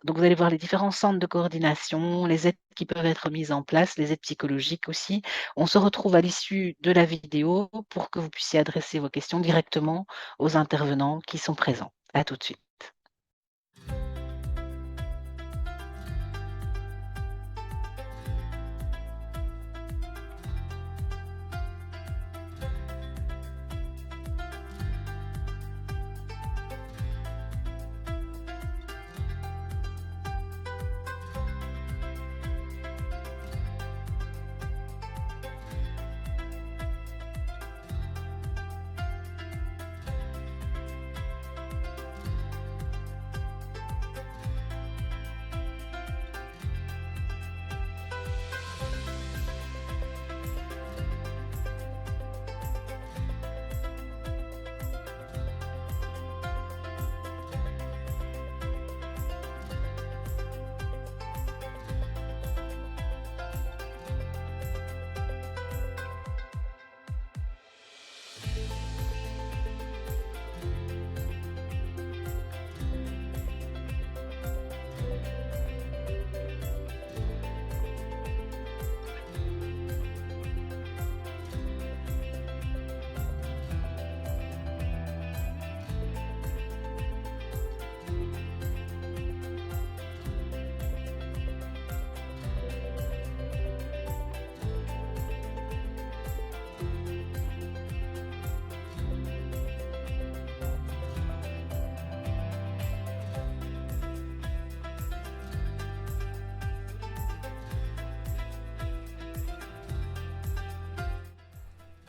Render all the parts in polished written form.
Donc vous allez voir les différents centres de coordination, les aides qui peuvent être mises en place, les aides psychologiques aussi. On se retrouve à l'issue de la vidéo pour que vous puissiez adresser vos questions directement aux intervenants qui sont présents. À tout de suite.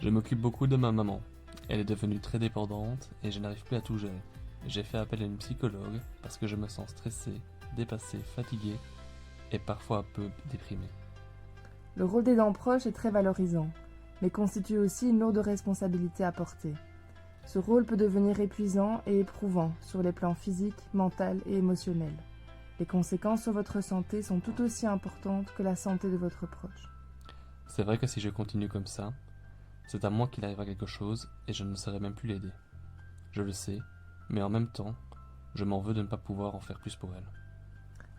Je m'occupe beaucoup de ma maman. Elle est devenue très dépendante et je n'arrive plus à tout gérer. J'ai fait appel à une psychologue parce que je me sens stressé, dépassé, fatigué et parfois un peu déprimé. Le rôle d'aidant proche est très valorisant, mais constitue aussi une lourde responsabilité à porter. Ce rôle peut devenir épuisant et éprouvant sur les plans physiques, mental et émotionnel. Les conséquences sur votre santé sont tout aussi importantes que la santé de votre proche. C'est vrai que si je continue comme ça, c'est à moi qu'il arrivera quelque chose et je ne saurais même plus l'aider. Je le sais, mais en même temps, je m'en veux de ne pas pouvoir en faire plus pour elle.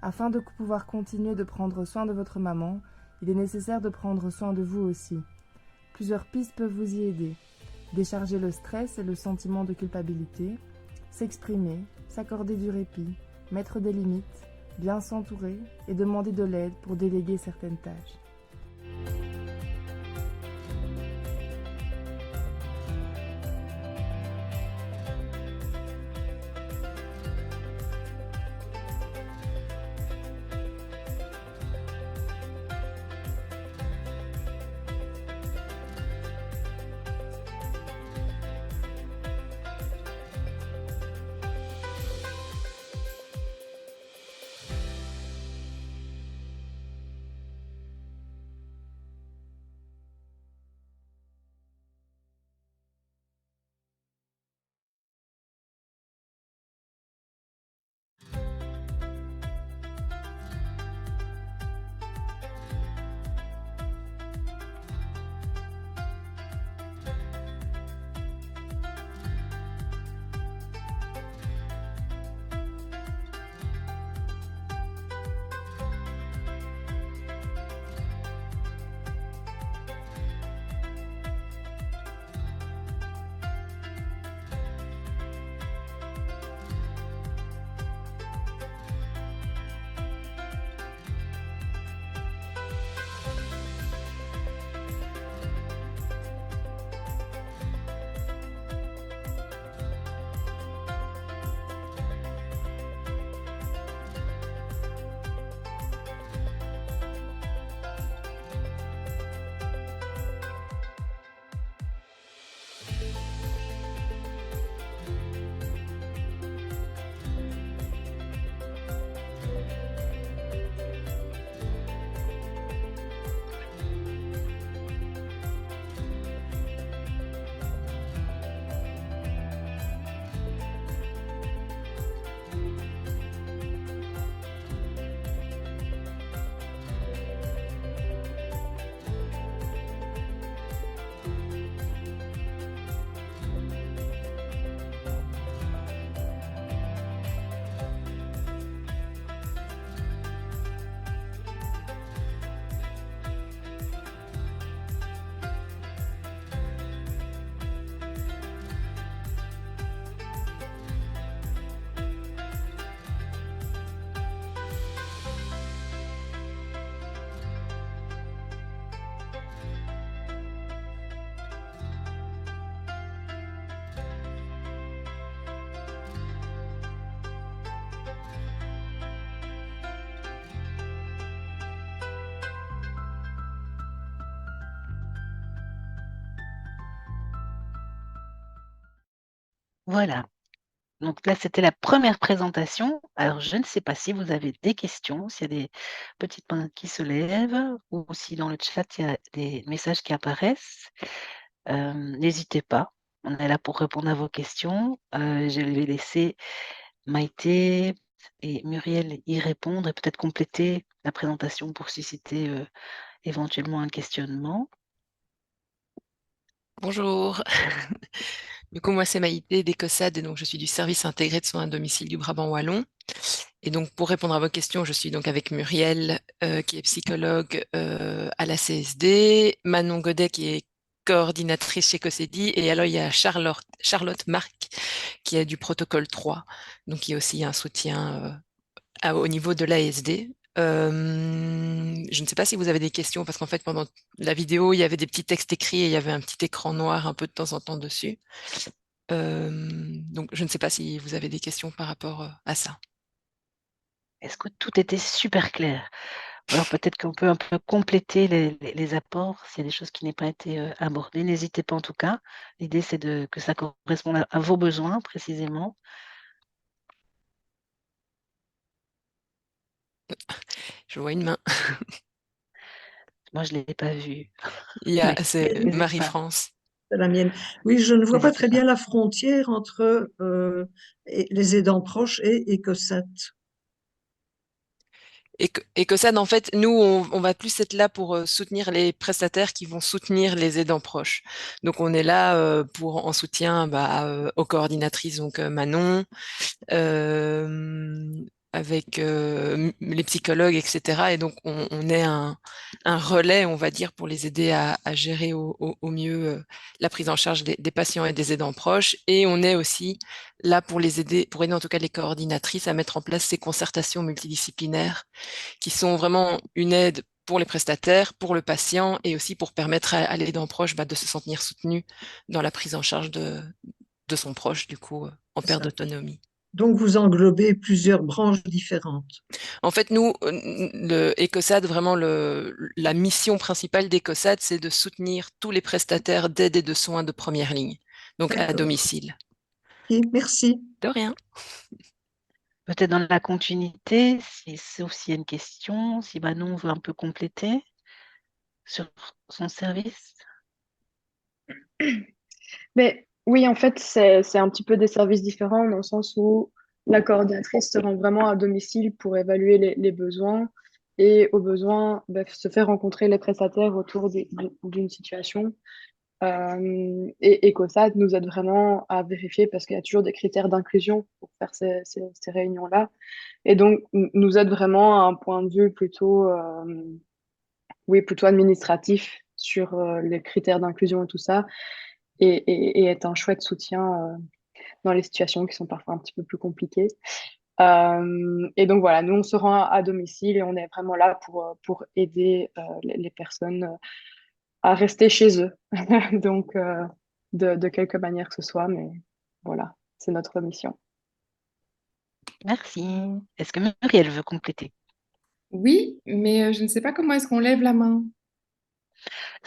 Afin de pouvoir continuer de prendre soin de votre maman, il est nécessaire de prendre soin de vous aussi. Plusieurs pistes peuvent vous y aider. Décharger le stress et le sentiment de culpabilité, s'exprimer, s'accorder du répit, mettre des limites, bien s'entourer et demander de l'aide pour déléguer certaines tâches. Voilà. Donc là, c'était la première présentation. Alors, je ne sais pas si vous avez des questions, s'il y a des petites mains qui se lèvent ou si dans le chat, il y a des messages qui apparaissent. N'hésitez pas, on est là pour répondre à vos questions. Je vais laisser Maïté et Muriel y répondre et peut-être compléter la présentation pour susciter éventuellement un questionnement. Bonjour. Du coup, moi, c'est Maïté d'Ecosad et donc je suis du service intégré de soins à domicile du Brabant Wallon. Et donc, pour répondre à vos questions, je suis donc avec Muriel, qui est psychologue à la CSD, Manon Godet, qui est coordinatrice chez COSEDI, et alors il y a Charlotte Marc, qui est du protocole 3, donc qui est aussi un soutien au niveau de l'ASD. Je ne sais pas si vous avez des questions, parce qu'en fait, pendant la vidéo, il y avait des petits textes écrits et il y avait un petit écran noir un peu de temps en temps dessus. Donc, je ne sais pas si vous avez des questions par rapport à ça. Est-ce que tout était super clair? Alors peut-être qu'on peut un peu compléter les apports, s'il y a des choses qui n'aient pas été abordées. N'hésitez pas en tout cas. L'idée, c'est que ça corresponde à vos besoins précisément. Je vois une main. Moi, je ne l'ai pas vu. Mais C'est n'hésitez pas. Marie-France. C'est la mienne. Oui, je ne vois pas N'hésitez très pas. bien la frontière entre les aidants proches et Ecosat. Et que ça, en fait, nous, on va plus être là pour soutenir les prestataires qui vont soutenir les aidants proches. Donc, on est là pour en soutien aux coordinatrices, donc Manon, euh, avec les psychologues, etc. Et donc, on est un relais, on va dire, pour les aider à gérer au mieux la prise en charge des patients et des aidants proches. Et on est aussi là pour aider en tout cas les coordinatrices à mettre en place ces concertations multidisciplinaires qui sont vraiment une aide pour les prestataires, pour le patient et aussi pour permettre à l'aidant proche de se sentir soutenu dans la prise en charge de son proche, du coup, en C'est perte ça. d'autonomie. Donc, vous englobez plusieurs branches différentes. En fait, nous, le ECOSAD, vraiment la mission principale d'ECOSAD, c'est de soutenir tous les prestataires d'aide et de soins de première ligne, donc à D'accord. domicile. Ok, merci. De rien. Peut-être dans la continuité, sauf s'il y a une question, si Manon veut un peu compléter sur son service. Mais oui, en fait, c'est un petit peu des services différents dans le sens où la coordinatrice se rend vraiment à domicile pour évaluer les besoins et au besoin, se faire rencontrer les prestataires autour d'une situation. Et ECOSAT nous aide vraiment à vérifier parce qu'il y a toujours des critères d'inclusion pour faire ces réunions-là. Et donc, nous aide vraiment à un point de vue plutôt, oui, plutôt administratif sur les critères d'inclusion et tout ça et est un chouette soutien dans les situations qui sont parfois un petit peu plus compliquées. Et donc voilà, nous on se rend à domicile et on est vraiment là pour aider les personnes à rester chez eux. Donc de quelque manière que ce soit, mais voilà, c'est notre mission. Merci. Est-ce que Muriel veut compléter? Oui, mais je ne sais pas comment est-ce qu'on lève la main.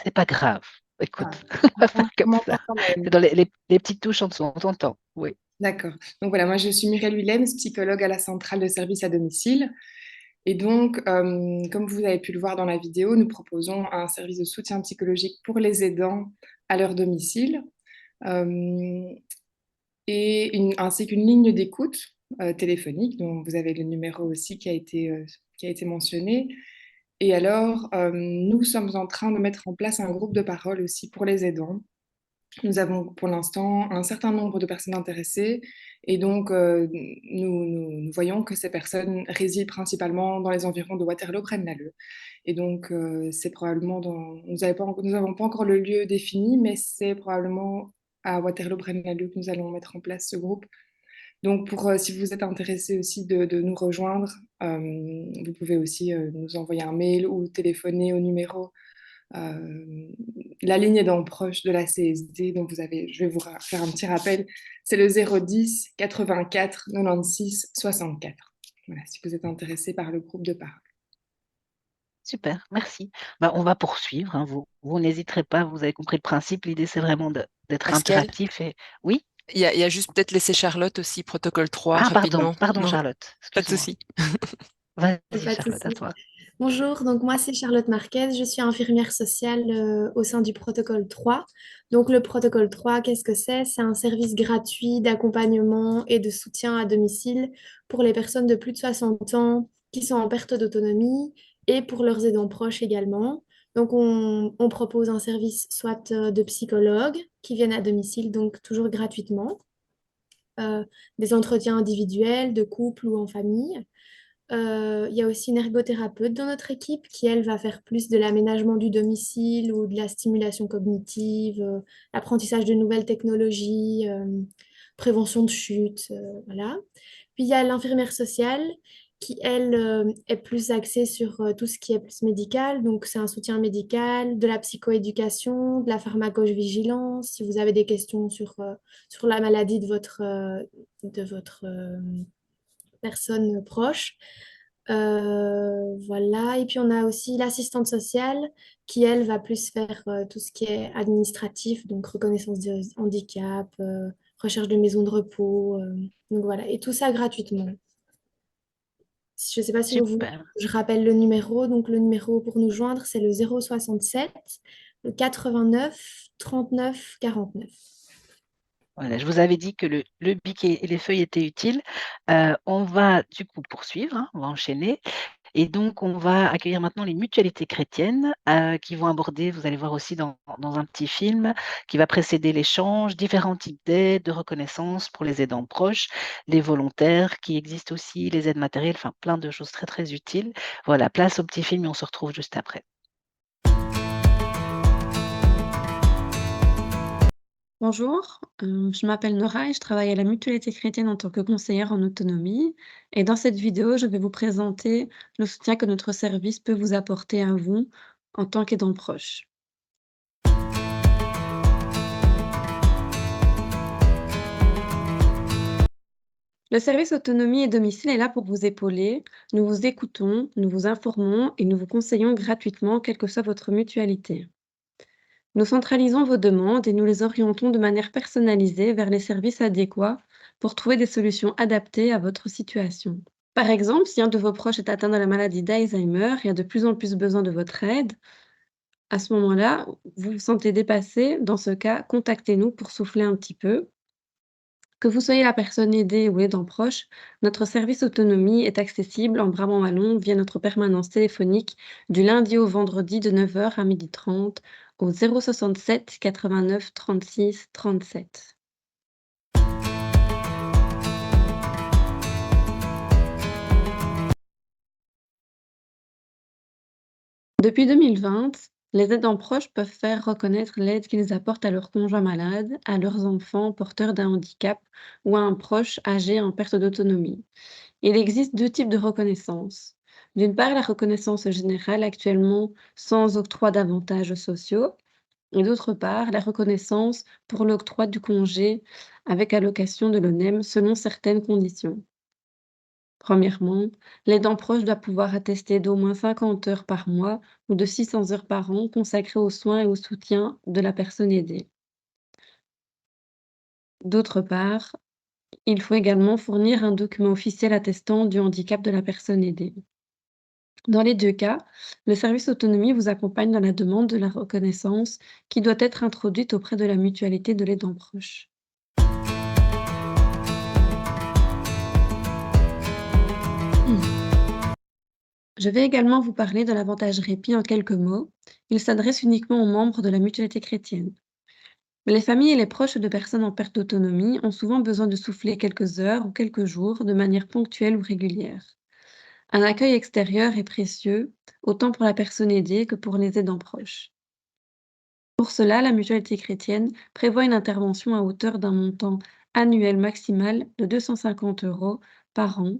C'est pas grave. Écoute, Ah, on va faire on comme m'entend ça. quand même. C'est dans les petites touches en dessous, on t'entend. Oui. D'accord. Donc voilà, moi je suis Muriel Willems, psychologue à la centrale de services à domicile. Et donc, comme vous avez pu le voir dans la vidéo, nous proposons un service de soutien psychologique pour les aidants à leur domicile euh, ainsi qu'une ligne d'écoute téléphonique, dont vous avez le numéro aussi qui a été mentionné. Et alors, nous sommes en train de mettre en place un groupe de parole aussi pour les aidants. Nous avons pour l'instant un certain nombre de personnes intéressées et donc nous voyons que ces personnes résident principalement dans les environs de Waterloo-Braine-l'Alleud. Et donc c'est probablement nous n'avons pas encore le lieu défini, mais c'est probablement à Waterloo-Braine-l'Alleud que nous allons mettre en place ce groupe. Donc si vous êtes intéressé aussi de nous rejoindre, vous pouvez aussi nous envoyer un mail ou téléphoner au numéro la ligne est dans le proche de la CSD, donc je vais vous faire un petit rappel, c'est le 010 84 96 64. Voilà, si vous êtes intéressé par le groupe de parole. Super, merci. On va poursuivre, hein. Vous n'hésiterez pas, vous avez compris le principe. L'idée, c'est vraiment d'être Pascal, interactif. Et... Oui, Il y a juste peut-être laisser Charlotte aussi, protocole 3, Ah, pardon, rapidement. pardon Non, Charlotte, pas de excuse-moi. souci. Vas-y Pas de Charlotte, à souci. toi. Bonjour, donc moi c'est Charlotte Marquez, je suis infirmière sociale au sein du protocole 3. Donc le protocole 3, qu'est-ce que c'est? C'est un service gratuit d'accompagnement et de soutien à domicile pour les personnes de plus de 60 ans qui sont en perte d'autonomie et pour leurs aidants proches également. Donc on propose un service soit de psychologues qui viennent à domicile, donc toujours gratuitement, des entretiens individuels, de couple ou en famille. Il y a aussi une ergothérapeute dans notre équipe qui, elle, va faire plus de l'aménagement du domicile ou de la stimulation cognitive, l'apprentissage de nouvelles technologies, prévention de chute, voilà. Puis il y a l'infirmière sociale qui, elle, est plus axée sur tout ce qui est plus médical. Donc, c'est un soutien médical, de la psychoéducation, de la pharmacovigilance. Si vous avez des questions sur la maladie de votre personne proche. Voilà. Et puis on a aussi l'assistante sociale qui, elle, va plus faire tout ce qui est administratif, donc reconnaissance de handicap, recherche de maison de repos. Donc voilà. Et tout ça gratuitement. Je ne sais pas si vous voulez Super. que je rappelle le numéro. Donc le numéro pour nous joindre, c'est le 067 le 89 39 49. Voilà, je vous avais dit que le bic et les feuilles étaient utiles. On va du coup poursuivre, hein, on va enchaîner. Et donc, on va accueillir maintenant les mutualités chrétiennes qui vont aborder, vous allez voir aussi dans un petit film qui va précéder l'échange, différents types d'aides, de reconnaissance pour les aidants proches, les volontaires qui existent aussi, les aides matérielles, enfin plein de choses très très utiles. Voilà, place au petit film et on se retrouve juste après. Bonjour, je m'appelle Nora et je travaille à la Mutualité chrétienne en tant que conseillère en autonomie. Et dans cette vidéo, je vais vous présenter le soutien que notre service peut vous apporter à vous en tant qu'aidant proche. Le service autonomie et domicile est là pour vous épauler. Nous vous écoutons, nous vous informons et nous vous conseillons gratuitement, quelle que soit votre mutualité. Nous centralisons vos demandes et nous les orientons de manière personnalisée vers les services adéquats pour trouver des solutions adaptées à votre situation. Par exemple, si un de vos proches est atteint de la maladie d'Alzheimer et a de plus en plus besoin de votre aide, à ce moment-là, vous vous sentez dépassé, dans ce cas, contactez-nous pour souffler un petit peu. Que vous soyez la personne aidée ou l'aidant proche, notre service autonomie est accessible en Brabant Wallon via notre permanence téléphonique du lundi au vendredi de 9 h à 12h30 au 067 89 36 37. Depuis 2020, les aidants proches peuvent faire reconnaître l'aide qu'ils apportent à leurs conjoints malades, à leurs enfants porteurs d'un handicap ou à un proche âgé en perte d'autonomie. Il existe deux types de reconnaissance. D'une part, la reconnaissance générale actuellement sans octroi d'avantages sociaux, et d'autre part, la reconnaissance pour l'octroi du congé avec allocation de l'ONEM selon certaines conditions. Premièrement, l'aidant proche doit pouvoir attester d'au moins 50 heures par mois ou de 600 heures par an consacrées aux soins et au soutien de la personne aidée. D'autre part, il faut également fournir un document officiel attestant du handicap de la personne aidée. Dans les deux cas, le service autonomie vous accompagne dans la demande de la reconnaissance qui doit être introduite auprès de la mutualité de l'aidant proche. Je vais également vous parler de l'avantage répit en quelques mots. Il s'adresse uniquement aux membres de la mutualité chrétienne. Mais les familles et les proches de personnes en perte d'autonomie ont souvent besoin de souffler quelques heures ou quelques jours de manière ponctuelle ou régulière. Un accueil extérieur est précieux, autant pour la personne aidée que pour les aidants proches. Pour cela, la mutualité chrétienne prévoit une intervention à hauteur d'un montant annuel maximal de 250 € par an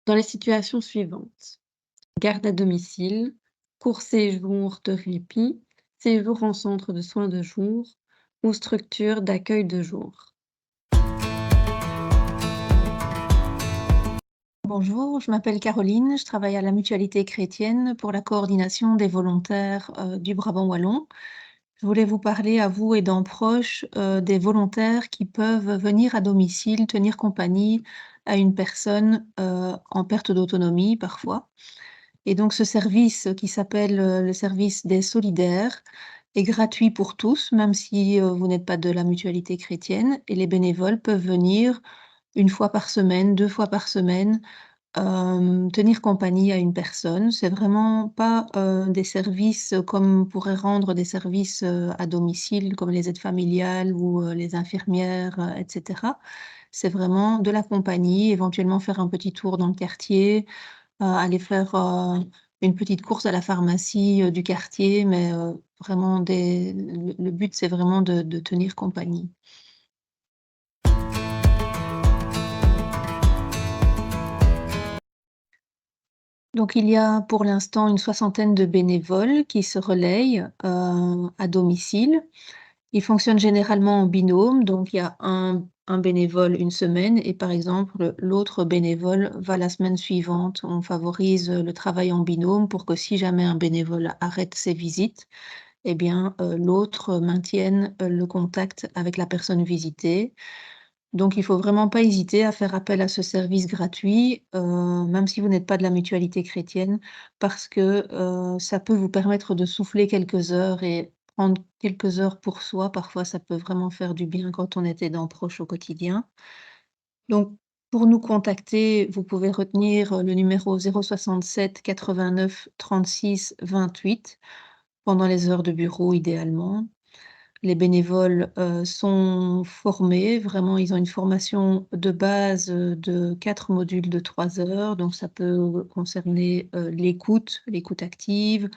dans les situations suivantes: garde à domicile, court séjour de répit, séjour en centre de soins de jour ou structure d'accueil de jour. Bonjour, je m'appelle Caroline, je travaille à la Mutualité chrétienne pour la coordination des volontaires du Brabant wallon. Je voulais vous parler à vous aidants proches, des volontaires qui peuvent venir à domicile tenir compagnie à une personne, en perte d'autonomie parfois. Et donc ce service qui s'appelle, le service des solidaires est gratuit pour tous, même si, vous n'êtes pas de la mutualité chrétienne, et les bénévoles peuvent venir 1 fois par semaine, 2 fois par semaine, tenir compagnie à une personne. C'est vraiment pas, des services comme pourraient rendre des services, à domicile comme les aides familiales ou, les infirmières, et cetera. C'est vraiment de la compagnie, éventuellement faire un petit tour dans le quartier, aller faire, une petite course à la pharmacie, du quartier, mais, vraiment le but, c'est vraiment de tenir compagnie. Donc il y a pour l'instant une soixantaine de bénévoles qui se relayent, à domicile. Ils fonctionnent généralement en binôme, donc il y a un bénévole une semaine et par exemple, l'autre bénévole va la semaine suivante. On favorise, le travail en binôme pour que si jamais un bénévole arrête ses visites, eh bien, l'autre maintienne, le contact avec la personne visitée. Donc il faut vraiment pas hésiter à faire appel à ce service gratuit, même si vous n'êtes pas de la mutualité chrétienne, parce que, ça peut vous permettre de souffler quelques heures et prendre quelques heures pour soi. Parfois, ça peut vraiment faire du bien quand on est aidant proche au quotidien. Donc pour nous contacter, vous pouvez retenir, le numéro 067 89 36 28 pendant les heures de bureau idéalement. Les bénévoles, sont formés, vraiment ils ont une formation de base, de 4 modules de 3 heures, donc ça peut concerner, l'écoute active,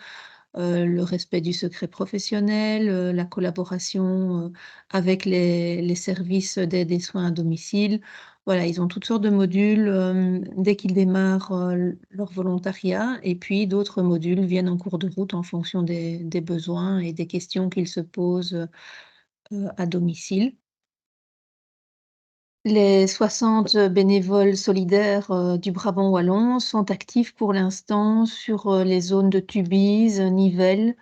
le respect du secret professionnel, la collaboration, avec les services d'aide et soins à domicile. Voilà, ils ont toutes sortes de modules, dès qu'ils démarrent, leur volontariat et puis d'autres modules viennent en cours de route en fonction des besoins et des questions qu'ils se posent, à domicile. Les 60 bénévoles solidaires, du Brabant wallon sont actifs pour l'instant sur, les zones de Tubize, Nivelles,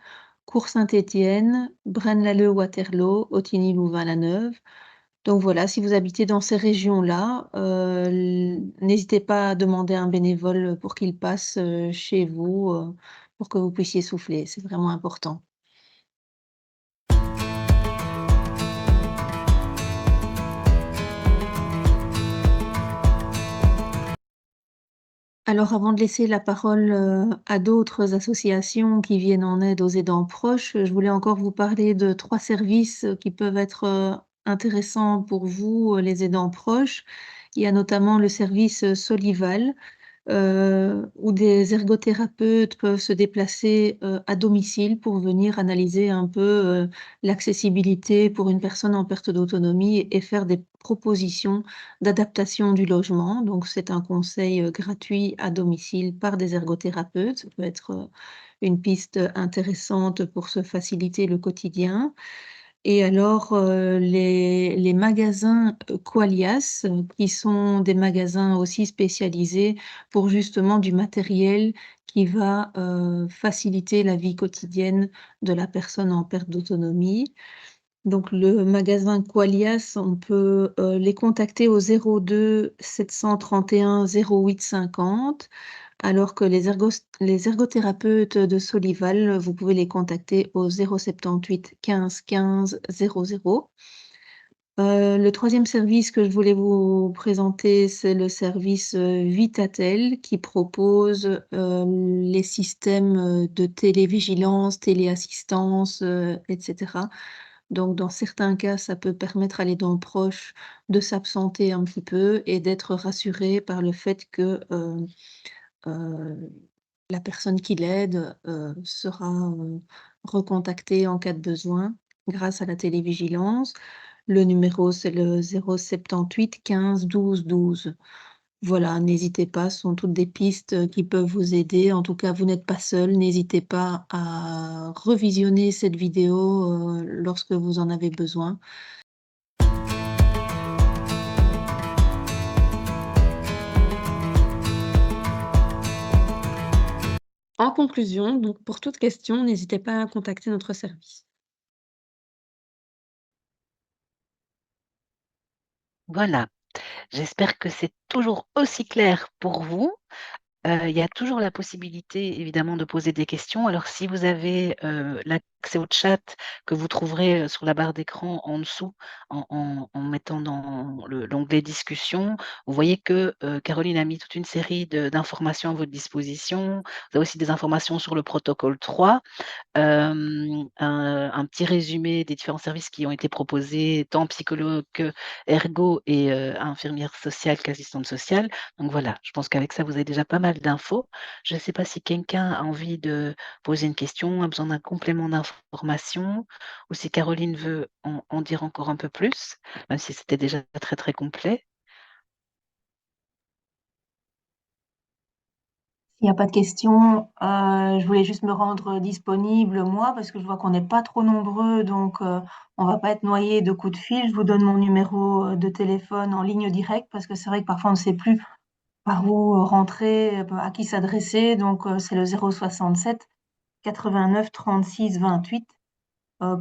Cours-Saint-Étienne, Braine-l'Alleud, Waterloo, Louvain-la-Neuve. Donc voilà, si vous habitez dans ces régions-là, n'hésitez pas à demander à un bénévole pour qu'il passe, chez vous, pour que vous puissiez souffler, c'est vraiment important. Alors avant de laisser la parole, à d'autres associations qui viennent en aide aux aidants proches, je voulais encore vous parler de 3 services, qui peuvent être, intéressants pour vous, les aidants proches. Il y a notamment le service, Solival, où des ergothérapeutes peuvent se déplacer, à domicile pour venir analyser un peu, l'accessibilité pour une personne en perte d'autonomie et faire des propositions d'adaptation du logement. Donc c'est un conseil, gratuit à domicile par des ergothérapeutes. Ça peut être, une piste intéressante pour se faciliter le quotidien. Et alors, les magasins, Qualias, qui sont des magasins aussi spécialisés pour justement du matériel qui va, faciliter la vie quotidienne de la personne en perte d'autonomie. Donc le magasin Qualias, on peut, les contacter au 02 731 08 50, alors que les ergothérapeutes de Solival, vous pouvez les contacter au 078 15 15 00. Le 3e service que je voulais vous présenter, c'est le service, Vitatel qui propose, les systèmes, de télévigilance, téléassistance, et cetera. Donc dans certains cas, ça peut permettre à l'aidant proche de s'absenter un petit peu et d'être rassuré par le fait que, heu, la personne qui l'aide, sera, recontactée en cas de besoin grâce à la télévigilance. Le numéro, c'est le 078 15 12 12. Voilà, n'hésitez pas, ce sont toutes des pistes, qui peuvent vous aider. En tout cas, vous n'êtes pas seul, n'hésitez pas à revisionner cette vidéo, lorsque vous en avez besoin. En conclusion, donc pour toute question, n'hésitez pas à contacter notre service. Voilà, j'espère que c'est toujours aussi clair pour vous. Il y a toujours la possibilité, évidemment, de poser des questions. Alors, si vous avez l'accès au chat que vous trouverez sur la barre d'écran en dessous, en mettant dans l'onglet discussion, vous voyez que Caroline a mis toute une série d'informations à votre disposition. Vous avez aussi des informations sur le protocole 3. Un petit résumé des différents services qui ont été proposés, tant psychologue que ergo et infirmière sociale qu'assistante sociale. Donc voilà, je pense qu'avec ça, vous avez déjà pas mal d'infos. Je ne sais pas si quelqu'un a envie de poser une question, a besoin d'un complément d'information, ou si Caroline veut en dire encore un peu plus, même si c'était déjà très, très complet. S'il n'y a pas de questions, je voulais juste me rendre disponible, moi, parce que je vois qu'on n'est pas trop nombreux, donc on va pas être noyé de coups de fil. Je vous donne mon numéro de téléphone en ligne directe, parce que c'est vrai que parfois on ne sait plus par où rentrer, à qui s'adresser. Donc c'est le 067 89 36 28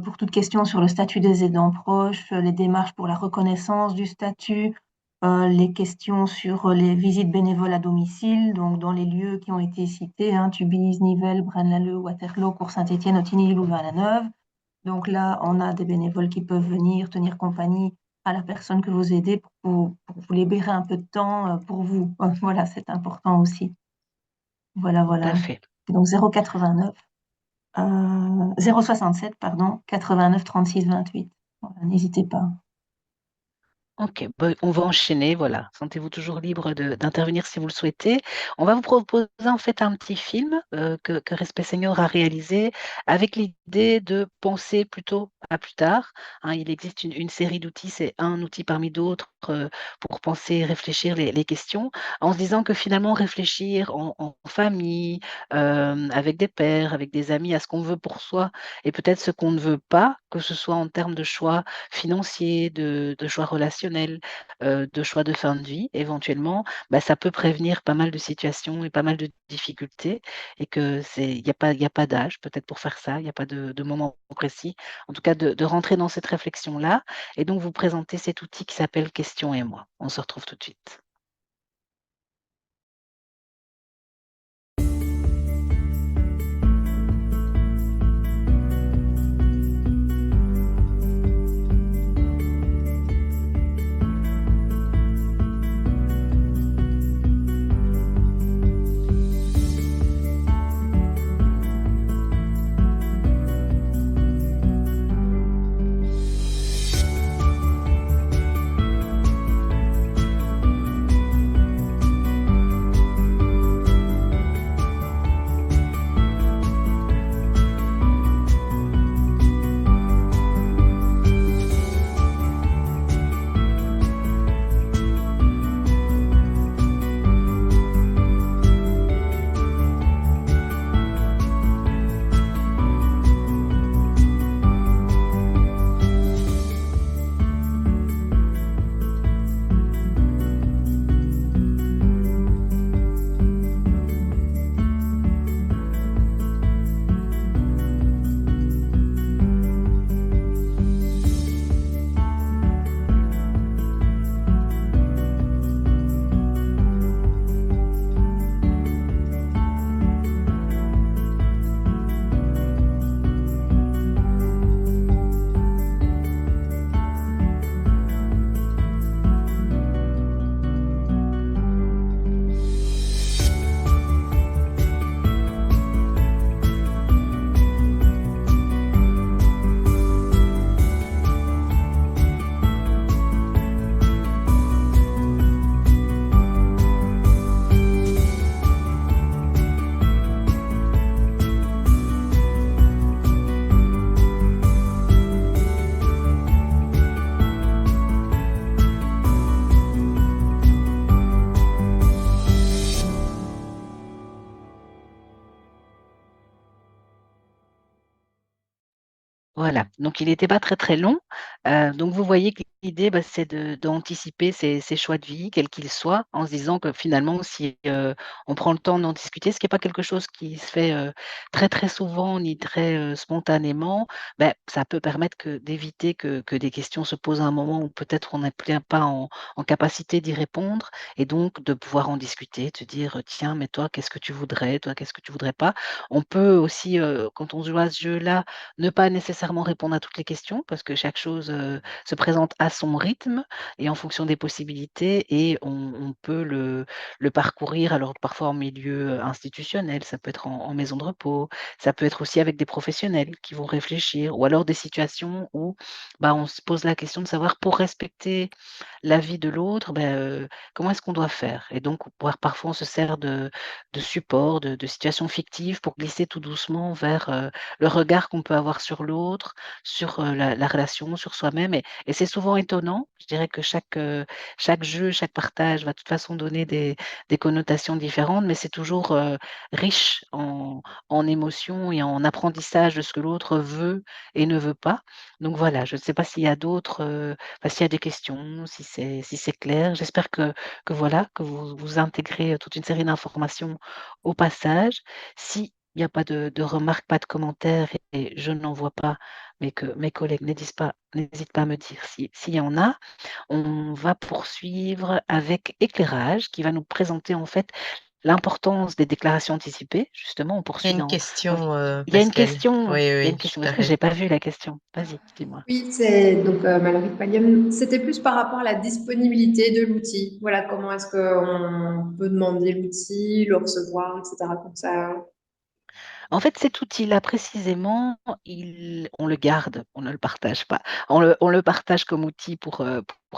pour toute question sur le statut des aidants proches, les démarches pour la reconnaissance du statut, les questions sur les visites bénévoles à domicile, donc dans les lieux qui ont été cités, hein, Tubize, Nivelles, Braine-l'Alleud, Waterloo, Cours-Saint-Étienne, Ottignies, Louvain-la-Neuve. Donc là, on a des bénévoles qui peuvent venir tenir compagnie à la personne que vous aidez pour vous libérer un peu de temps pour vous. Voilà, c'est important aussi. Voilà, Tout à voilà. fait. Donc 089 067, pardon, 89 36 28. Voilà, n'hésitez pas. OK, bah, on va enchaîner, voilà. Sentez-vous toujours libre d'intervenir si vous le souhaitez. On va vous proposer en fait un petit film que Respect Senior a réalisé avec l'idée de penser plutôt à plus tard, hein. Il existe une série d'outils, c'est un outil parmi d'autres pour penser et réfléchir les questions, en se disant que finalement réfléchir en famille, avec des pairs, avec des amis, à ce qu'on veut pour soi et peut-être ce qu'on ne veut pas, que ce soit en termes de choix financiers, de choix relationnels, de choix de fin de vie éventuellement, bah, ça peut prévenir pas mal de situations et pas mal de difficultés et que il y a pas d'âge peut-être pour faire ça, il y a pas de moment précis. En tout cas de rentrer dans cette réflexion-là et donc vous présenter cet outil qui s'appelle Question et moi. On se retrouve tout de suite. Voilà, donc il n'était pas très, très long. Donc vous voyez que l'idée, c'est d'anticiper ces choix de vie, quels qu'ils soient, en se disant que finalement, si, on prend le temps d'en discuter, ce qui est pas quelque chose qui se fait, très, très souvent ni très, spontanément, ça peut permettre d'éviter que des questions se posent à un moment où peut-être on n'est plus pas en capacité d'y répondre et donc de pouvoir en discuter, de se dire: «Tiens, mais toi, qu'est-ce que tu voudrais? Toi, qu'est-ce que tu voudrais pas?» On peut aussi, quand on joue à ce jeu-là, ne pas nécessairement répondre à toutes les questions parce que chaque chose, se présente à son rythme et en fonction des possibilités et on peut le parcourir alors parfois en milieu, institutionnel, ça peut être en maison de repos, ça peut être aussi avec des professionnels qui vont réfléchir ou alors des situations où, on se pose la question de savoir pour respecter l'avis de l'autre, comment est-ce qu'on doit faire? Et donc parfois on se sert de supports, de situations fictives pour glisser tout doucement vers, le regard qu'on peut avoir sur l'autre, sur, la relation, sur soi-même et c'est souvent étonnant. Je dirais que chaque jeu, chaque partage va de toute façon donner des connotations différentes, mais c'est toujours, riche en émotions et en apprentissage de ce que l'autre veut et ne veut pas. Donc voilà, je ne sais pas s'il y a d'autres, s'il y a des questions, si c'est clair. J'espère que voilà, que vous intégrez, toute une série d'informations au passage. S'il n'y a pas de remarques, pas de commentaires et je n'en vois pas, mais que mes collègues n'hésitent pas à me dire s'il y en a, on va poursuivre avec éclairage qui va nous présenter en fait l'importance des déclarations anticipées. Justement, on Il y a poursuit une dans question, il y a une Pascal. question Oui, il y a une oui, question. tout à Est-ce que fait. j'ai pas vu la question? Vas-y, dis-moi. Oui, c'est donc Mallory Pallium. C'était plus par rapport à la disponibilité de l'outil. Voilà, comment est-ce qu'on peut demander l'outil, le recevoir, etc. Comme ça. En fait, cet outil-là précisément, on le garde, on ne le partage pas. On le partage comme outil pour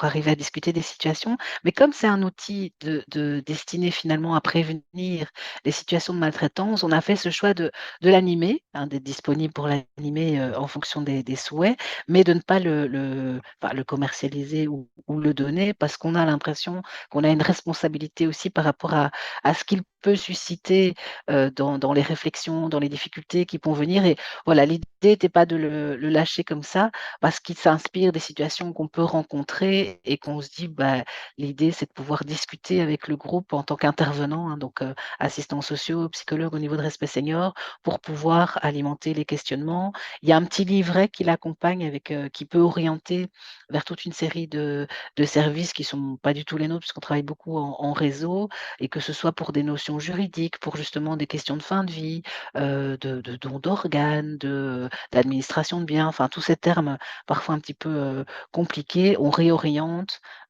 arriver à discuter des situations, mais comme c'est un outil destiné finalement à prévenir les situations de maltraitance, on a fait ce choix de l'animer, d'être disponible pour l'animer, en fonction des souhaits, mais de ne pas le commercialiser ou le donner parce qu'on a l'impression qu'on a une responsabilité aussi par rapport à ce qu'il peut susciter dans les réflexions, dans les difficultés qui vont venir et voilà, l'idée n'était pas de le lâcher comme ça parce qu'il s'inspire des situations qu'on peut rencontrer et qu'on se dit, l'idée c'est de pouvoir discuter avec le groupe en tant qu'intervenant, donc assistants sociaux, psychologues au niveau de respect senior pour pouvoir alimenter les questionnements. Il y a un petit livret qui l'accompagne avec, qui peut orienter vers toute une série de services qui sont pas du tout les nôtres puisqu'on travaille beaucoup en réseau et que ce soit pour des notions juridiques, pour justement des questions de fin de vie, de don d'organes, d'administration de biens, enfin tous ces termes parfois un petit peu, compliqués, on réoriente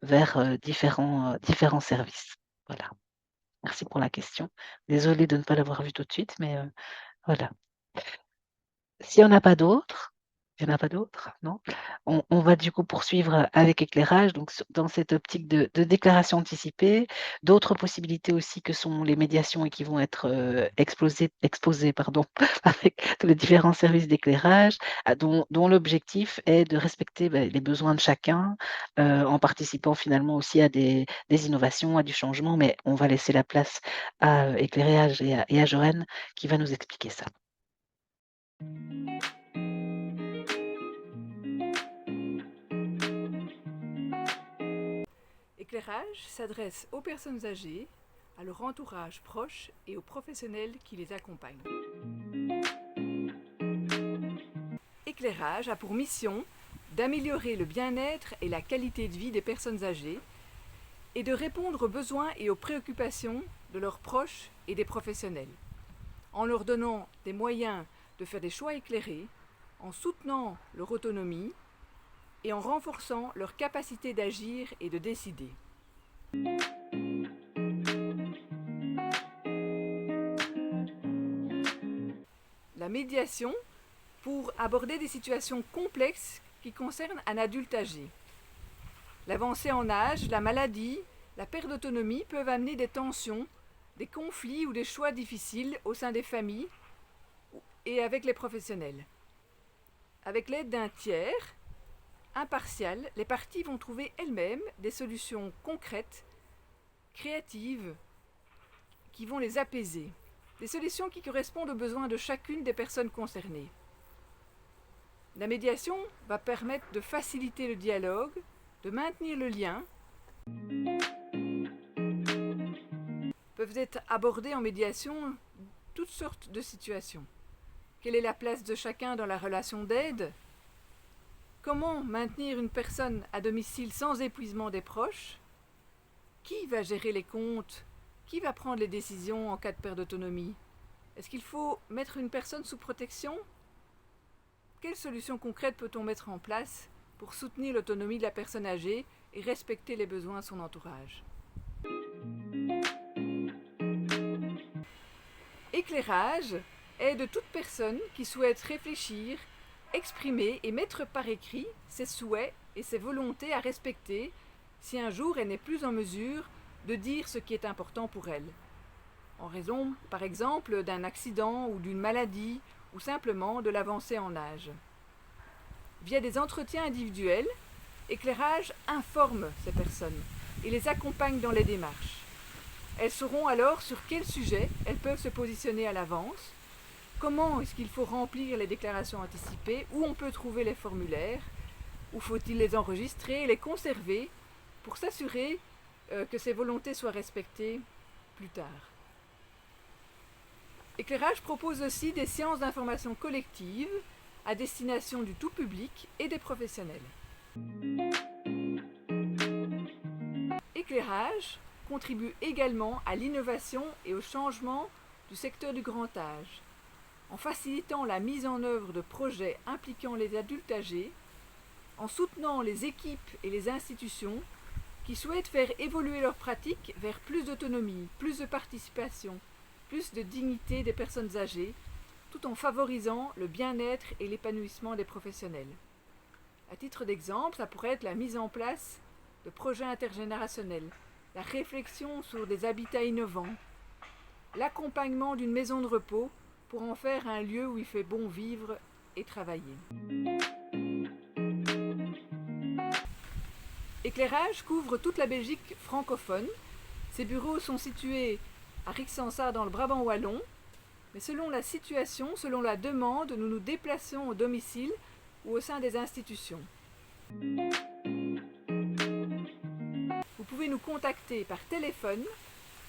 vers, différents services. Voilà. Merci pour la question. Désolée de ne pas l'avoir vue tout de suite, mais, voilà. S'il y en a pas d'autres il y en a pas d'autres? Non? On va du coup poursuivre avec éclairage, donc dans cette optique de déclaration anticipée. D'autres possibilités aussi que sont les médiations et qui vont être, exposées pardon, avec tous les différents services d'éclairage, dont l'objectif est de respecter, les besoins de chacun, en participant finalement aussi à des innovations, à du changement, mais on va laisser la place à, éclairage et à Joanne qui va nous expliquer ça. Éclairage s'adresse aux personnes âgées, à leur entourage proche et aux professionnels qui les accompagnent. Éclairage a pour mission d'améliorer le bien-être et la qualité de vie des personnes âgées et de répondre aux besoins et aux préoccupations de leurs proches et des professionnels, en leur donnant des moyens de faire des choix éclairés, en soutenant leur autonomie et en renforçant leur capacité d'agir et de décider. La médiation pour aborder des situations complexes qui concernent un adulte âgé. L'avancée en âge, la maladie, la perte d'autonomie peuvent amener des tensions, des conflits ou des choix difficiles au sein des familles et avec les professionnels. Avec l'aide d'un tiers impartial, les parties vont trouver elles-mêmes des solutions concrètes, créatives, qui vont les apaiser. Des solutions qui correspondent aux besoins de chacune des personnes concernées. La médiation va permettre de faciliter le dialogue, de maintenir le lien. Peuvent être abordées en médiation toutes sortes de situations. Quelle est la place de chacun dans la relation d'aide? Comment maintenir une personne à domicile sans épuisement des proches? Qui va gérer les comptes? Qui va prendre les décisions en cas de perte d'autonomie? Est-ce qu'il faut mettre une personne sous protection? Quelles solutions concrètes peut-on mettre en place pour soutenir l'autonomie de la personne âgée et respecter les besoins de son entourage? Éclairage aide toute personne qui souhaite réfléchir, exprimer et mettre par écrit ses souhaits et ses volontés à respecter si un jour elle n'est plus en mesure de dire ce qui est important pour elle, en raison, par exemple, d'un accident ou d'une maladie ou simplement de l'avancée en âge. Via des entretiens individuels, Éclairage informe ces personnes et les accompagne dans les démarches. Elles sauront alors sur quel sujet elles peuvent se positionner à l'avance, comment est-ce qu'il faut remplir les déclarations anticipées, où on peut trouver les formulaires, où faut-il les enregistrer et les conserver pour s'assurer que ces volontés soient respectées plus tard. Éclairage propose aussi des séances d'information collective à destination du tout public et des professionnels. Éclairage contribue également à l'innovation et au changement du secteur du grand âge, en facilitant la mise en œuvre de projets impliquant les adultes âgés, en soutenant les équipes et les institutions qui souhaitent faire évoluer leurs pratiques vers plus d'autonomie, plus de participation, plus de dignité des personnes âgées, tout en favorisant le bien-être et l'épanouissement des professionnels. À titre d'exemple, ça pourrait être la mise en place de projets intergénérationnels, la réflexion sur des habitats innovants, l'accompagnement d'une maison de repos pour en faire un lieu où il fait bon vivre et travailler. Éclairage couvre toute la Belgique francophone. Ses bureaux sont situés à Rixensart dans le Brabant wallon, mais selon la situation, selon la demande, nous nous déplaçons au domicile ou au sein des institutions. Vous pouvez nous contacter par téléphone,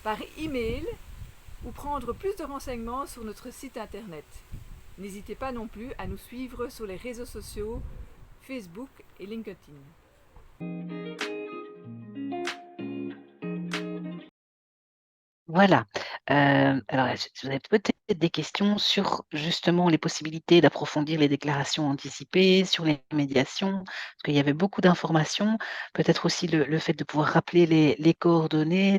par email ou prendre plus de renseignements sur notre site internet. N'hésitez pas non plus à nous suivre sur les réseaux sociaux Facebook et LinkedIn. Voilà. Alors, vous avez peut-être des questions sur justement les possibilités d'approfondir les déclarations anticipées, sur les médiations, parce qu'il y avait beaucoup d'informations. Peut-être aussi le fait de pouvoir rappeler les coordonnées,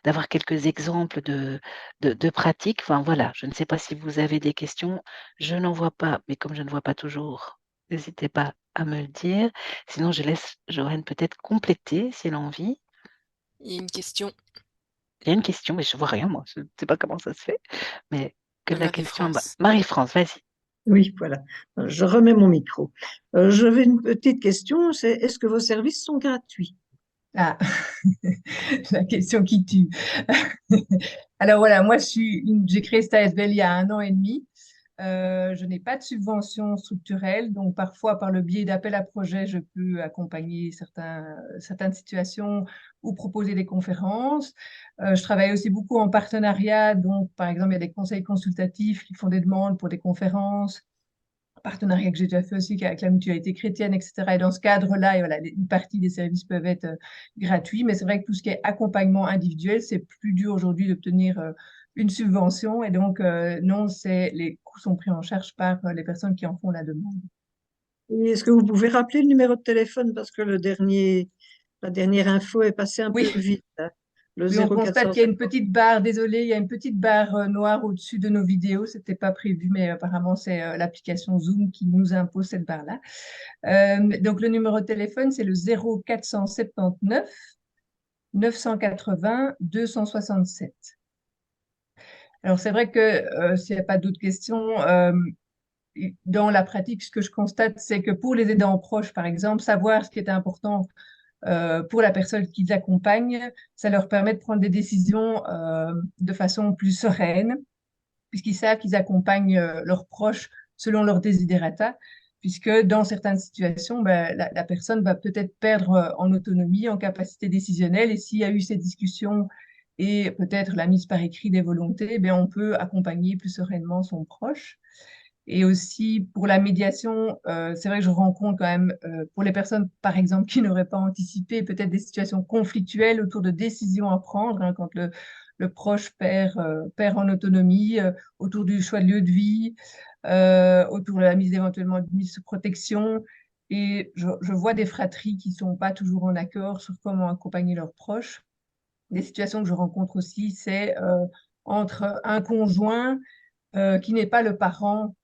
d'avoir quelques exemples de pratiques. Enfin, voilà, je ne sais pas si vous avez des questions. Je n'en vois pas, mais comme je ne vois pas toujours, n'hésitez pas à me le dire. Sinon, je laisse Joanne peut-être compléter si elle a envie. Il y a une question. Il y a une question, mais je vois rien, moi. Je ne sais pas comment ça se fait, mais que la question... Marie-France. Marie-France, vas-y. Oui, voilà. Je remets mon micro. J'avais une petite question, c'est est-ce que vos services sont gratuits? Ah, la question qui tue. Alors voilà, moi j'ai créé cette ASBL il y a 1 an et demi. Je n'ai pas de subvention structurelle, donc parfois par le biais d'appels à projets, je peux accompagner certaines situations ou proposer des conférences. Je travaille aussi beaucoup en partenariat, donc par exemple il y a des conseils consultatifs qui font des demandes pour des conférences, partenariat que j'ai déjà fait aussi avec la Mutualité chrétienne, etc. Et dans ce cadre-là, voilà, une partie des services peuvent être gratuits, mais c'est vrai que tout ce qui est accompagnement individuel, c'est plus dur aujourd'hui d'obtenir une subvention. Et donc, non, les coûts sont pris en charge par les personnes qui en font la demande. Et est-ce que vous pouvez rappeler le numéro de téléphone parce que la dernière info est passée un peu vite, hein. Le Oui, on constate qu'il y a une 0470. petite barre, désolé, il y a une petite barre noire au-dessus de nos vidéos. C'était pas prévu, mais apparemment, c'est l'application Zoom qui nous impose cette barre-là. Donc, le numéro de téléphone, c'est le 0479 980 267. Alors, c'est vrai que s'il n'y a pas d'autres questions, dans la pratique, ce que je constate, c'est que pour les aidants proches, par exemple, savoir ce qui est important pour la personne qu'ils accompagnent, ça leur permet de prendre des décisions de façon plus sereine, puisqu'ils savent qu'ils accompagnent leurs proches selon leurs desiderata. puisque dans certaines situations, ben, la personne va peut-être perdre en autonomie, en capacité décisionnelle, et s'il y a eu ces discussions et peut-être la mise par écrit des volontés, ben, on peut accompagner plus sereinement son proche. Et aussi pour la médiation, c'est vrai que je rencontre quand même, pour les personnes, par exemple, qui n'auraient pas anticipé peut-être des situations conflictuelles autour de décisions à prendre, hein, quand le proche perd en autonomie, autour du choix de lieu de vie, autour de la mise éventuellement de mise sous protection. Et je vois des fratries qui sont pas toujours en accord sur comment accompagner leurs proches. Des situations que je rencontre aussi, c'est entre un conjoint qui n'est pas le parent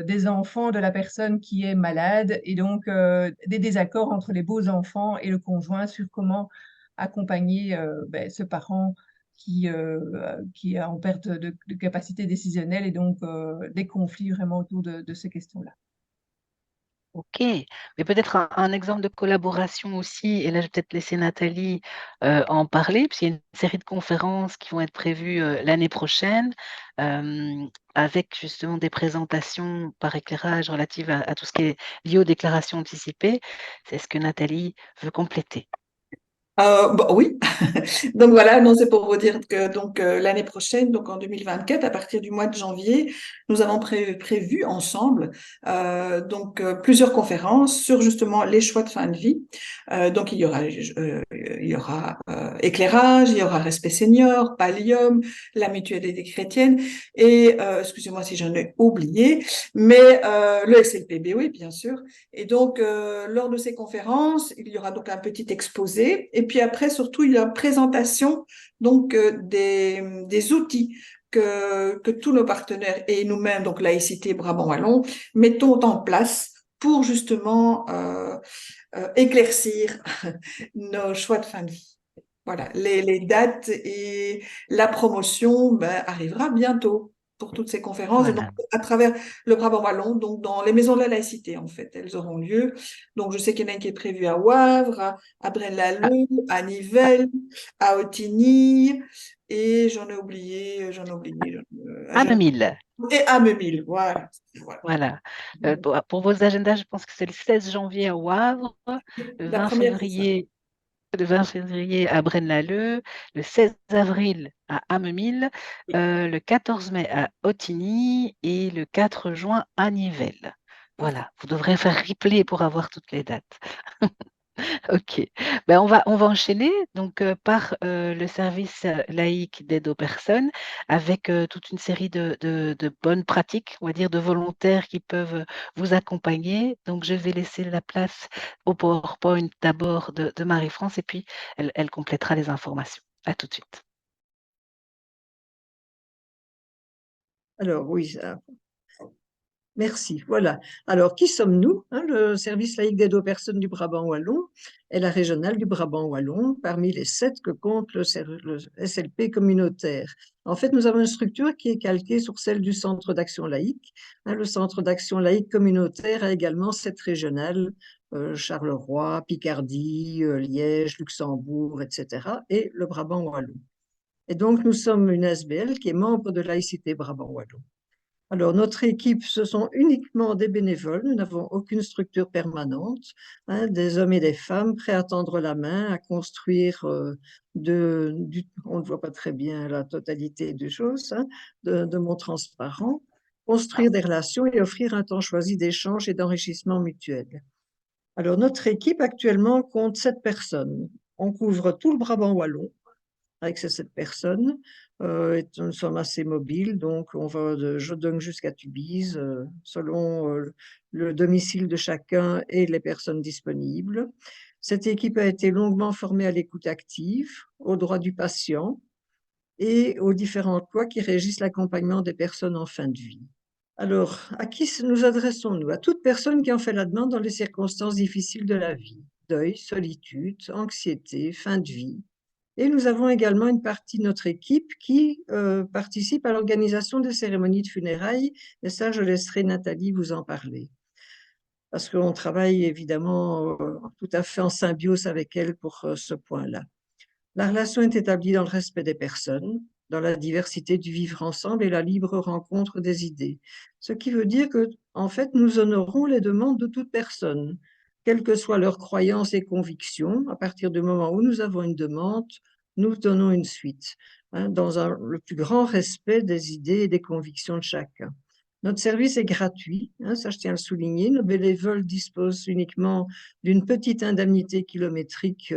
des enfants de la personne qui est malade, et donc des désaccords entre les beaux enfants et le conjoint sur comment accompagner ben, ce parent qui est en perte de capacité décisionnelle, et donc des conflits vraiment autour de ces questions-là. OK, mais peut-être un exemple de collaboration aussi, et là, je vais peut-être laisser Nathalie en parler, puisqu'il y a une série de conférences qui vont être prévues l'année prochaine, avec justement des présentations par éclairage relatives à tout ce qui est lié aux déclarations anticipées. C'est ce que Nathalie veut compléter. Bah oui, donc voilà, non, c'est pour vous dire que donc l'année prochaine, donc en 2024, à partir du mois de janvier, nous avons prévu ensemble plusieurs conférences sur justement les choix de fin de vie. Donc il y aura éclairage, il y aura respect senior, Pallium, la mutualité chrétienne et excusez-moi si j'en ai oublié, mais le SLPB, oui, bien sûr. Et donc lors de ces conférences, il y aura donc un petit exposé. Et puis après, surtout, il y a une présentation donc des outils que tous nos partenaires et nous-mêmes, donc Laïcité Brabant Wallon, mettons en place pour justement éclaircir nos choix de fin de vie. Voilà, les dates et la promotion arrivera bientôt pour toutes ces conférences, et donc Voilà. à travers le Brabant Wallon, donc dans les maisons de la laïcité en fait, elles auront lieu. Donc je sais qu'il y en a une qui est prévue à Wavre, à Braine-l'Alleud, à Nivelles, à Ottignies, et j'en ai oublié, À 2000. et à Memil, voilà. Voilà. Pour vos agendas, je pense que c'est le 16 janvier à Wavre, le La 20 première, c'est ça. février à Braine-l'Alleud, le 16 avril à Amemil, le 14 mai à Ottignies et le 4 juin à Nivelles. Voilà, vous devrez faire replay pour avoir toutes les dates. OK. Ben, on va enchaîner donc par le service laïque d'aide aux personnes, avec toute une série de bonnes pratiques, on va dire, de volontaires qui peuvent vous accompagner. Donc, je vais laisser la place au PowerPoint d'abord de Marie-France, et puis elle complétera les informations. À tout de suite. Alors oui, merci. Voilà. Alors, qui sommes-nous, hein? Le service laïque d'aide aux personnes du Brabant Wallon est la régionale du Brabant Wallon, parmi les 7 que compte le SLP communautaire. En fait, nous avons une structure qui est calquée sur celle du Centre d'action laïque, hein. Le Centre d'action laïque communautaire a également 7 régionales, Charleroi, Picardie, Liège, Luxembourg, etc., et le Brabant Wallon. Et donc, nous sommes une SBL qui est membre de Laïcité Brabant Wallon. Alors, notre équipe, ce sont uniquement des bénévoles, nous n'avons aucune structure permanente, hein, des hommes et des femmes prêts à tendre la main, à construire on ne voit pas très bien la totalité des choses, hein, de mots transparents, construire des relations et offrir un temps choisi d'échange et d'enrichissement mutuel. Alors, notre équipe actuellement compte 7 personnes. On couvre tout le Brabant Wallon avec ces 7 personnes. Nous sommes assez mobiles, donc on va de Jodong jusqu'à Tubize, selon le domicile de chacun et les personnes disponibles. Cette équipe a été longuement formée à l'écoute active, aux droits du patient et aux différentes lois qui régissent l'accompagnement des personnes en fin de vie. Alors, à qui nous adressons-nous? À toute personne qui en fait la demande dans les circonstances difficiles de la vie: deuil, solitude, anxiété, fin de vie. Et nous avons également une partie de notre équipe qui participe à l'organisation des cérémonies de funérailles, et ça, je laisserai Nathalie vous en parler. Parce qu'on travaille évidemment tout à fait en symbiose avec elle pour ce point-là. La relation est établie dans le respect des personnes, dans la diversité du vivre ensemble et la libre rencontre des idées. Ce qui veut dire que en fait, nous honorons les demandes de toute personne, quelles que soient leurs croyances et convictions. À partir du moment où nous avons une demande, nous donnons une suite, hein, dans le plus grand respect des idées et des convictions de chacun. Notre service est gratuit, hein, ça je tiens à le souligner. Nos bénévoles disposent uniquement d'une petite indemnité kilométrique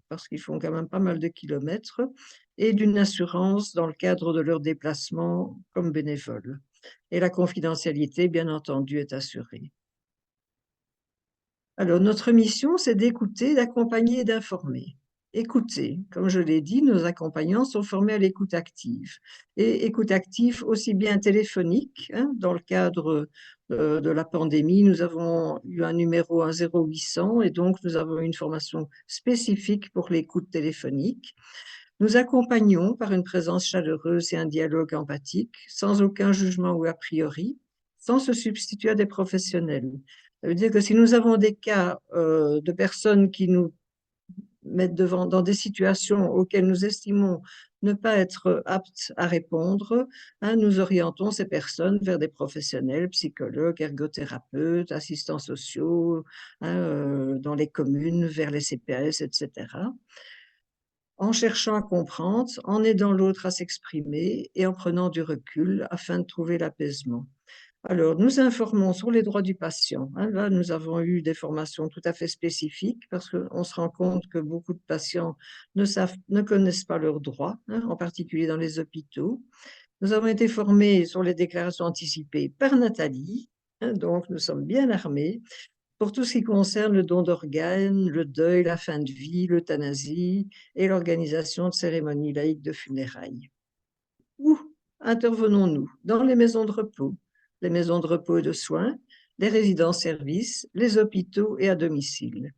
parce qu'ils font quand même pas mal de kilomètres et d'une assurance dans le cadre de leur déplacement comme bénévoles. Et la confidentialité, bien entendu, est assurée. Alors, notre mission, c'est d'écouter, d'accompagner et d'informer. Écouter, comme je l'ai dit, nos accompagnants sont formés à l'écoute active. Et écoute active aussi bien téléphonique, hein, dans le cadre de la pandémie, nous avons eu un numéro 0800 et donc nous avons une formation spécifique pour l'écoute téléphonique. Nous accompagnons par une présence chaleureuse et un dialogue empathique, sans aucun jugement ou a priori, sans se substituer à des professionnels. Ça veut dire que si nous avons des cas de personnes qui nous mettent devant dans des situations auxquelles nous estimons ne pas être aptes à répondre, hein, nous orientons ces personnes vers des professionnels, psychologues, ergothérapeutes, assistants sociaux, hein, dans les communes, vers les CPS, etc. En cherchant à comprendre, en aidant l'autre à s'exprimer et en prenant du recul afin de trouver l'apaisement. Alors, nous informons sur les droits du patient. Hein, là, nous avons eu des formations tout à fait spécifiques parce qu'on se rend compte que beaucoup de patients ne connaissent pas leurs droits, hein, en particulier dans les hôpitaux. Nous avons été formés sur les déclarations anticipées par Nathalie, hein, donc nous sommes bien armés pour tout ce qui concerne le don d'organes, le deuil, la fin de vie, l'euthanasie et l'organisation de cérémonies laïques de funérailles. Où intervenons-nous? Dans les maisons de repos et de soins, les résidences-services, les hôpitaux et à domicile.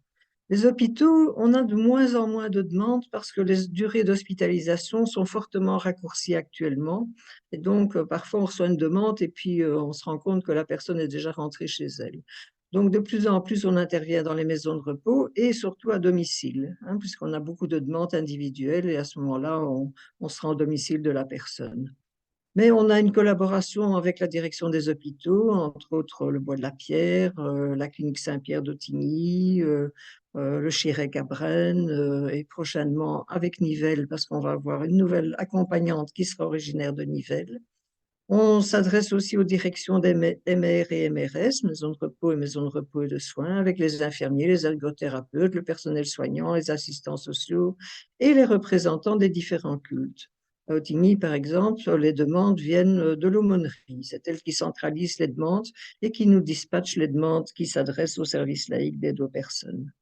Les hôpitaux, on a de moins en moins de demandes parce que les durées d'hospitalisation sont fortement raccourcies actuellement. Et donc, parfois, on reçoit une demande et puis on se rend compte que la personne est déjà rentrée chez elle. Donc, de plus en plus, on intervient dans les maisons de repos et surtout à domicile, hein, puisqu'on a beaucoup de demandes individuelles et à ce moment-là, on se rend au domicile de la personne. Mais on a une collaboration avec la direction des hôpitaux, entre autres le Bois de la Pierre, la clinique Saint-Pierre d'Autigny, le Chirec à Braine et prochainement avec Nivelles parce qu'on va avoir une nouvelle accompagnante qui sera originaire de Nivelles. On s'adresse aussi aux directions des MR et MRS, maisons de repos et maisons de repos et de soins, avec les infirmiers, les ergothérapeutes, le personnel soignant, les assistants sociaux et les représentants des différents cultes. À Autigny, par exemple, les demandes viennent de l'aumônerie. C'est elle qui centralise les demandes et qui nous dispatche les demandes qui s'adressent au service laïque d'aide aux personnes.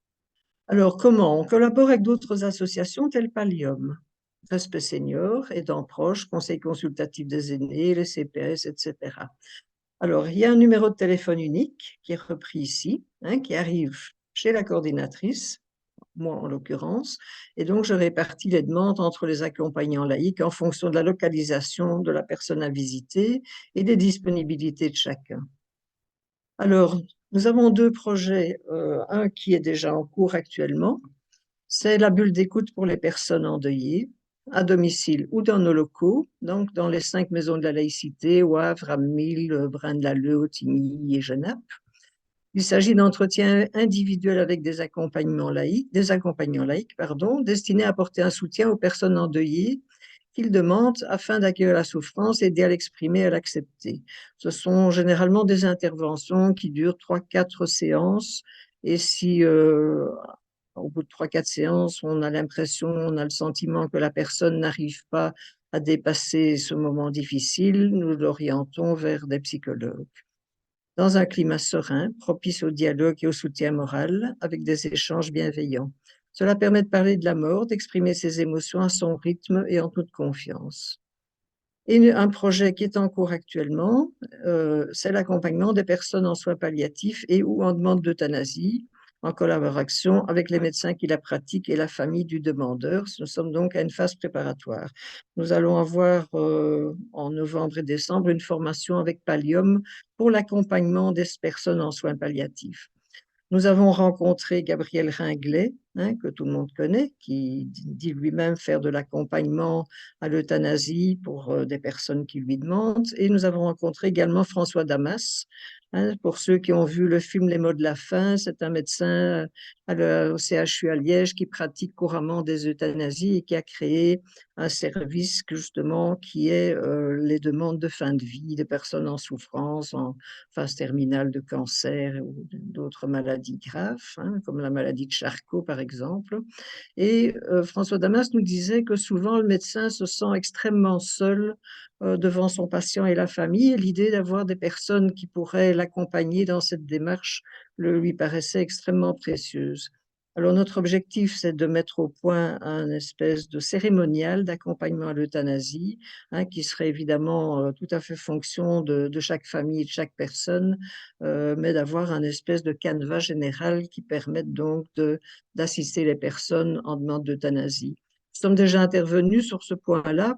Alors, comment? On collabore avec d'autres associations telles Pallium, Respect Senior, Aidants Proches, Conseil consultatif des aînés, les CPS, etc. Alors, il y a un numéro de téléphone unique qui est repris ici, hein, qui arrive chez la coordinatrice, moi en l'occurrence, et donc je répartis les demandes entre les accompagnants laïcs en fonction de la localisation de la personne à visiter et des disponibilités de chacun. Alors, nous avons deux projets, un qui est déjà en cours actuellement, c'est la bulle d'écoute pour les personnes endeuillées, à domicile ou dans nos locaux, donc dans les 5 maisons de la laïcité, Wavre, Amil, Braine-l'Alleud, Autigny et Genappe. Il s'agit d'entretiens individuels avec des accompagnants laïcs, destinés à apporter un soutien aux personnes endeuillées qu'ils demandent afin d'accueillir la souffrance, aider à l'exprimer, à l'accepter. Ce sont généralement des interventions qui durent 3-4 séances et si au bout de 3-4 séances, on a l'impression, on a le sentiment que la personne n'arrive pas à dépasser ce moment difficile, nous l'orientons vers des psychologues. Dans un climat serein, propice au dialogue et au soutien moral, avec des échanges bienveillants. Cela permet de parler de la mort, d'exprimer ses émotions à son rythme et en toute confiance. Et un projet qui est en cours actuellement, c'est l'accompagnement des personnes en soins palliatifs et ou en demande d'euthanasie, en collaboration avec les médecins qui la pratiquent et la famille du demandeur. Nous sommes donc à une phase préparatoire. Nous allons avoir en novembre et décembre une formation avec Pallium pour l'accompagnement des personnes en soins palliatifs. Nous avons rencontré Gabriel Ringlet, que tout le monde connaît, qui dit lui-même faire de l'accompagnement à l'euthanasie pour des personnes qui lui demandent. Et nous avons rencontré également François Damas. Pour ceux qui ont vu le film Les mots de la fin, c'est un médecin au CHU à Liège qui pratique couramment des euthanasies et qui a créé un service justement qui est les demandes de fin de vie des personnes en souffrance, en phase terminale de cancer ou d'autres maladies graves, comme la maladie de Charcot par exemple. Et François Damas nous disait que souvent le médecin se sent extrêmement seul devant son patient et la famille, et l'idée d'avoir des personnes qui pourraient l'accompagner dans cette démarche lui paraissait extrêmement précieuse. Alors notre objectif, c'est de mettre au point un espèce de cérémonial d'accompagnement à l'euthanasie, qui serait évidemment tout à fait fonction de chaque famille et de chaque personne, mais d'avoir un espèce de canevas général qui permette donc d'assister les personnes en demande d'euthanasie. Nous sommes déjà intervenus sur ce point-là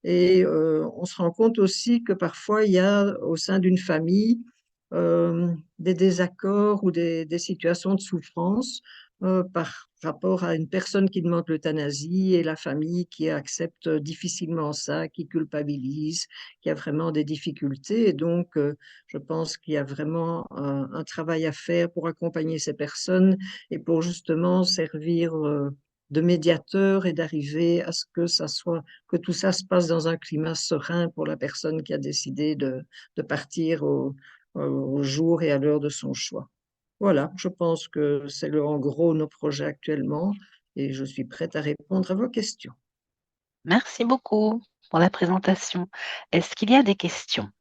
et on se rend compte aussi que parfois il y a au sein d'une famille des désaccords ou des situations de souffrance par rapport à une personne qui demande l'euthanasie et la famille qui accepte difficilement ça, qui culpabilise, qui a vraiment des difficultés. Et donc, je pense qu'il y a vraiment un travail à faire pour accompagner ces personnes et pour justement servir de médiateur et d'arriver à ce que tout ça se passe dans un climat serein pour la personne qui a décidé de partir au jour et à l'heure de son choix. Voilà, je pense que c'est en gros nos projets actuellement et je suis prête à répondre à vos questions. Merci beaucoup pour la présentation. Est-ce qu'il y a des questions?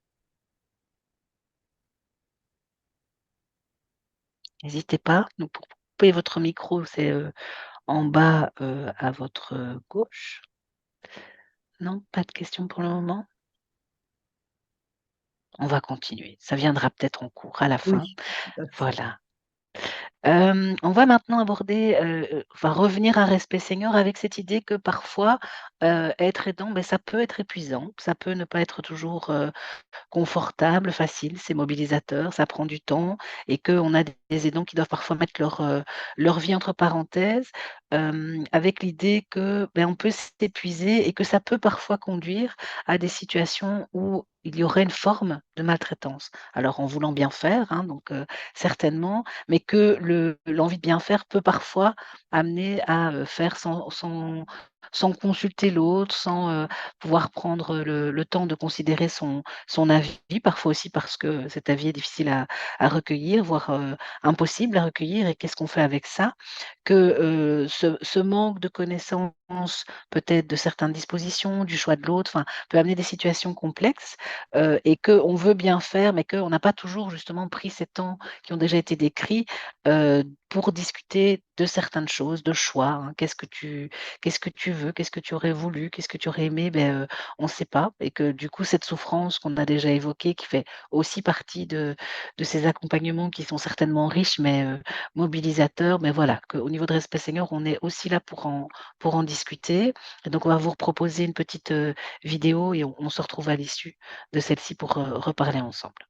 N'hésitez pas. Donc, pour couper votre micro, c'est en bas à votre gauche. Non, pas de questions pour le moment? On va continuer. Ça viendra peut-être en cours à la fin. Oui, tout à fait. Voilà. On va maintenant aborder, enfin revenir à Respect Senior avec cette idée que parfois, être aidant, ça peut être épuisant, ça peut ne pas être toujours, confortable, facile, c'est mobilisateur, ça prend du temps et qu'on a des aidants qui doivent parfois mettre leur vie entre parenthèses, avec l'idée que, on peut s'épuiser et que ça peut parfois conduire à des situations où il y aurait une forme de maltraitance. Alors en voulant bien faire, donc certainement, mais que l'envie de bien faire peut parfois amener à, faire sans consulter l'autre, sans, pouvoir prendre le temps de considérer son avis, parfois aussi parce que cet avis est difficile à recueillir, voire, impossible à recueillir et qu'est-ce qu'on fait avec ça? Que, ce manque de connaissance peut-être de certaines dispositions, du choix de l'autre, enfin, peut amener des situations complexes, et qu'on veut bien faire, mais qu'on n'a pas toujours justement pris ces temps qui ont déjà été décrits, pour discuter de certaines choses, de choix, qu'est-ce que tu veux? Qu'est-ce que tu aurais voulu? Qu'est-ce que tu aurais aimé? On ne sait pas et que du coup, cette souffrance qu'on a déjà évoquée, qui fait aussi partie de ces accompagnements qui sont certainement riches, mais mobilisateurs, mais voilà, qu'au niveau de Respect Senior, on est aussi là pour en discuter et donc on va vous proposer une petite, vidéo et on se retrouve à l'issue de celle-ci pour, reparler ensemble.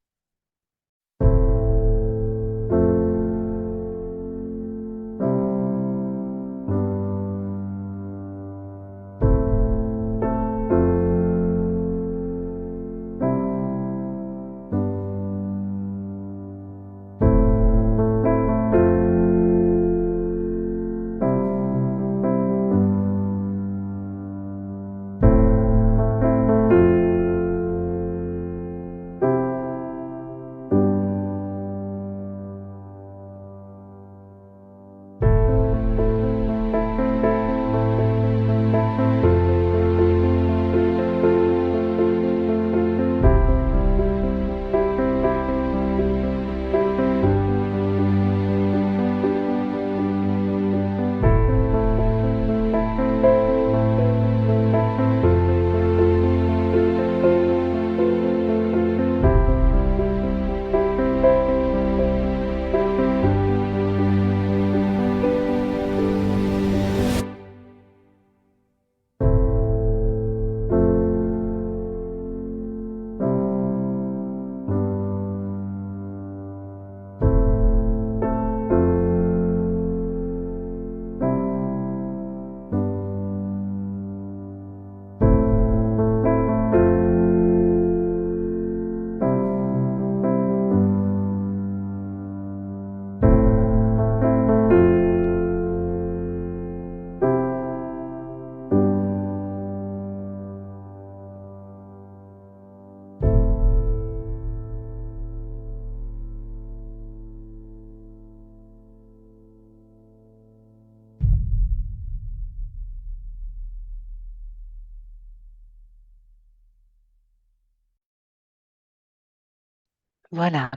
Voilà.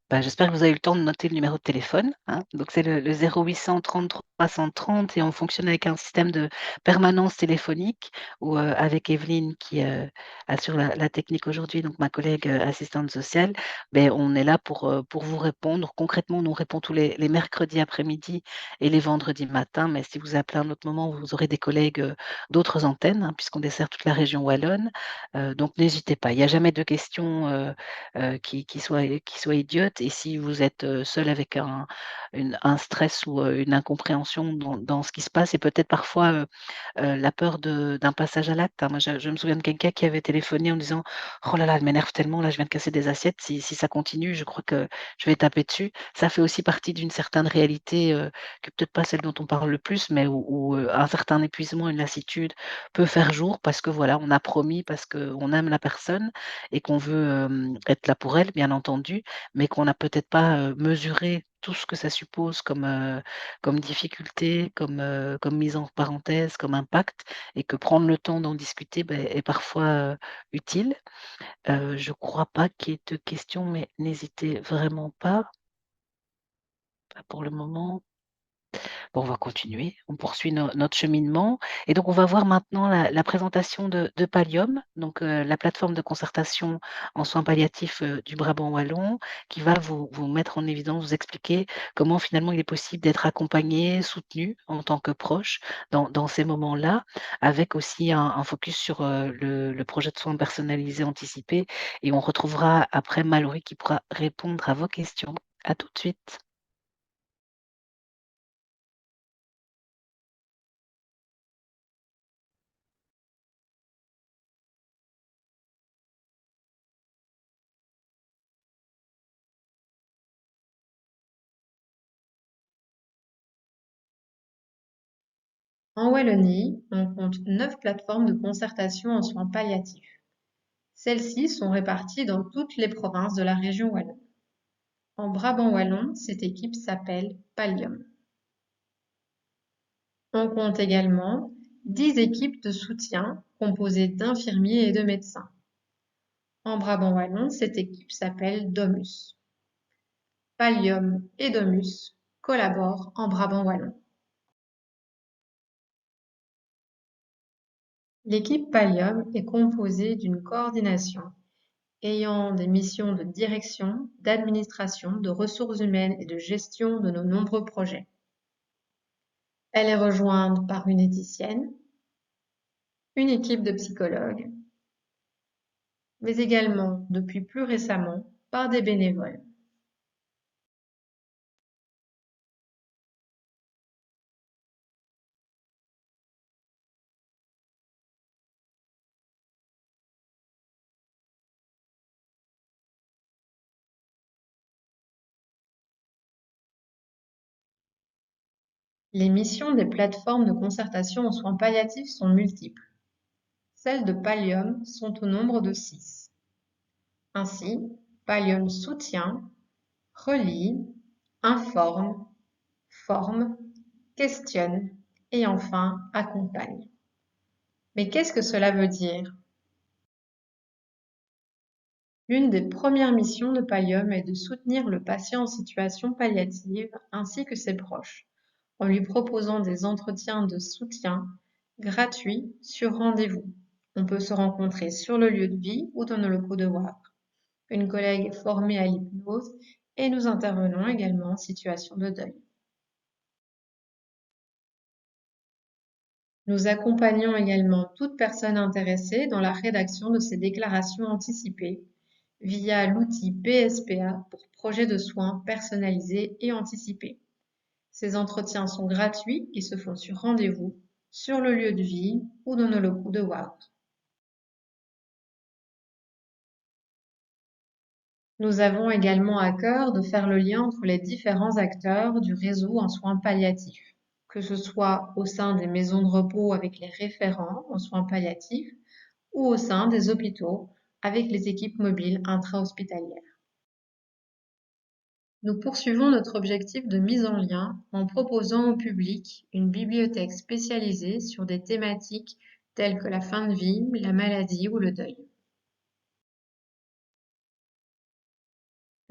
Bah, j'espère que vous avez eu le temps de noter le numéro de téléphone, hein. Donc c'est le 0800 33 130 et on fonctionne avec un système de permanence téléphonique où, avec Evelyne qui, assure la technique aujourd'hui, donc ma collègue, assistante sociale, beh, on est là pour vous répondre. Concrètement, nous on répond tous les mercredis après-midi et les vendredis matin, mais si vous appelez à un autre moment, vous aurez des collègues, d'autres antennes, hein, puisqu'on dessert toute la région wallonne, donc n'hésitez pas. Il y a jamais de questions, qui soit idiote et si vous êtes, seul avec un stress ou, une incompréhension dans ce qui se passe et peut-être parfois, la peur d'un passage à l'acte, hein. Moi, je me souviens de quelqu'un qui avait téléphoné en disant: «Oh là là, elle m'énerve tellement, là, je viens de casser des assiettes, si ça continue, je crois que je vais taper dessus». Ça fait aussi partie d'une certaine réalité, qui est peut-être pas celle dont on parle le plus, mais où, un certain épuisement, une lassitude peut faire jour parce que voilà, on a promis, parce qu'on aime la personne et qu'on veut, être là pour elle, bien entendu, mais qu'on n'a peut-être pas, mesuré tout ce que ça suppose comme difficulté, comme mise en parenthèse, comme impact et que prendre le temps d'en discuter, beh, est parfois, utile. Je crois pas qu'il y ait de questions, mais n'hésitez vraiment pas. Pas pour le moment. Bon, on va continuer, on poursuit notre cheminement et donc on va voir maintenant la présentation de Pallium, donc la plateforme de concertation en soins palliatifs, du Brabant wallon, qui va vous mettre en évidence, vous expliquer comment finalement il est possible d'être accompagné, soutenu en tant que proche dans ces moments-là, avec aussi un focus sur, le projet de soins personnalisés anticipés et on retrouvera après Mallory qui pourra répondre à vos questions. À tout de suite. En Wallonie, on compte 9 plateformes de concertation en soins palliatifs. Celles-ci sont réparties dans toutes les provinces de la région wallonne. En Brabant wallon, cette équipe s'appelle Pallium. On compte également 10 équipes de soutien composées d'infirmiers et de médecins. En Brabant wallon, cette équipe s'appelle Domus. Pallium et Domus collaborent en Brabant wallon. L'équipe Pallium est composée d'une coordination ayant des missions de direction, d'administration, de ressources humaines et de gestion de nos nombreux projets. Elle est rejointe par une éthicienne, une équipe de psychologues, mais également, depuis plus récemment, par des bénévoles. Les missions des plateformes de concertation en soins palliatifs sont multiples. Celles de Pallium sont au nombre de 6. Ainsi, Pallium soutient, relie, informe, forme, questionne et enfin accompagne. Mais qu'est-ce que cela veut dire? L'une des premières missions de Pallium est de soutenir le patient en situation palliative ainsi que ses proches, en lui proposant des entretiens de soutien gratuits sur rendez-vous. On peut se rencontrer sur le lieu de vie ou dans nos locaux de WAR. Une collègue est formée à l'hypnose et nous intervenons également en situation de deuil. Nous accompagnons également toute personne intéressée dans la rédaction de ces déclarations anticipées via l'outil PSPA pour projet de soins personnalisés et anticipés. Ces entretiens sont gratuits et se font sur rendez-vous, sur le lieu de vie ou dans nos locaux de WAR. Nous avons également à cœur de faire le lien entre les différents acteurs du réseau en soins palliatifs, que ce soit au sein des maisons de repos avec les référents en soins palliatifs ou au sein des hôpitaux avec les équipes mobiles intra-hospitalières. Nous poursuivons notre objectif de mise en lien en proposant au public une bibliothèque spécialisée sur des thématiques telles que la fin de vie, la maladie ou le deuil.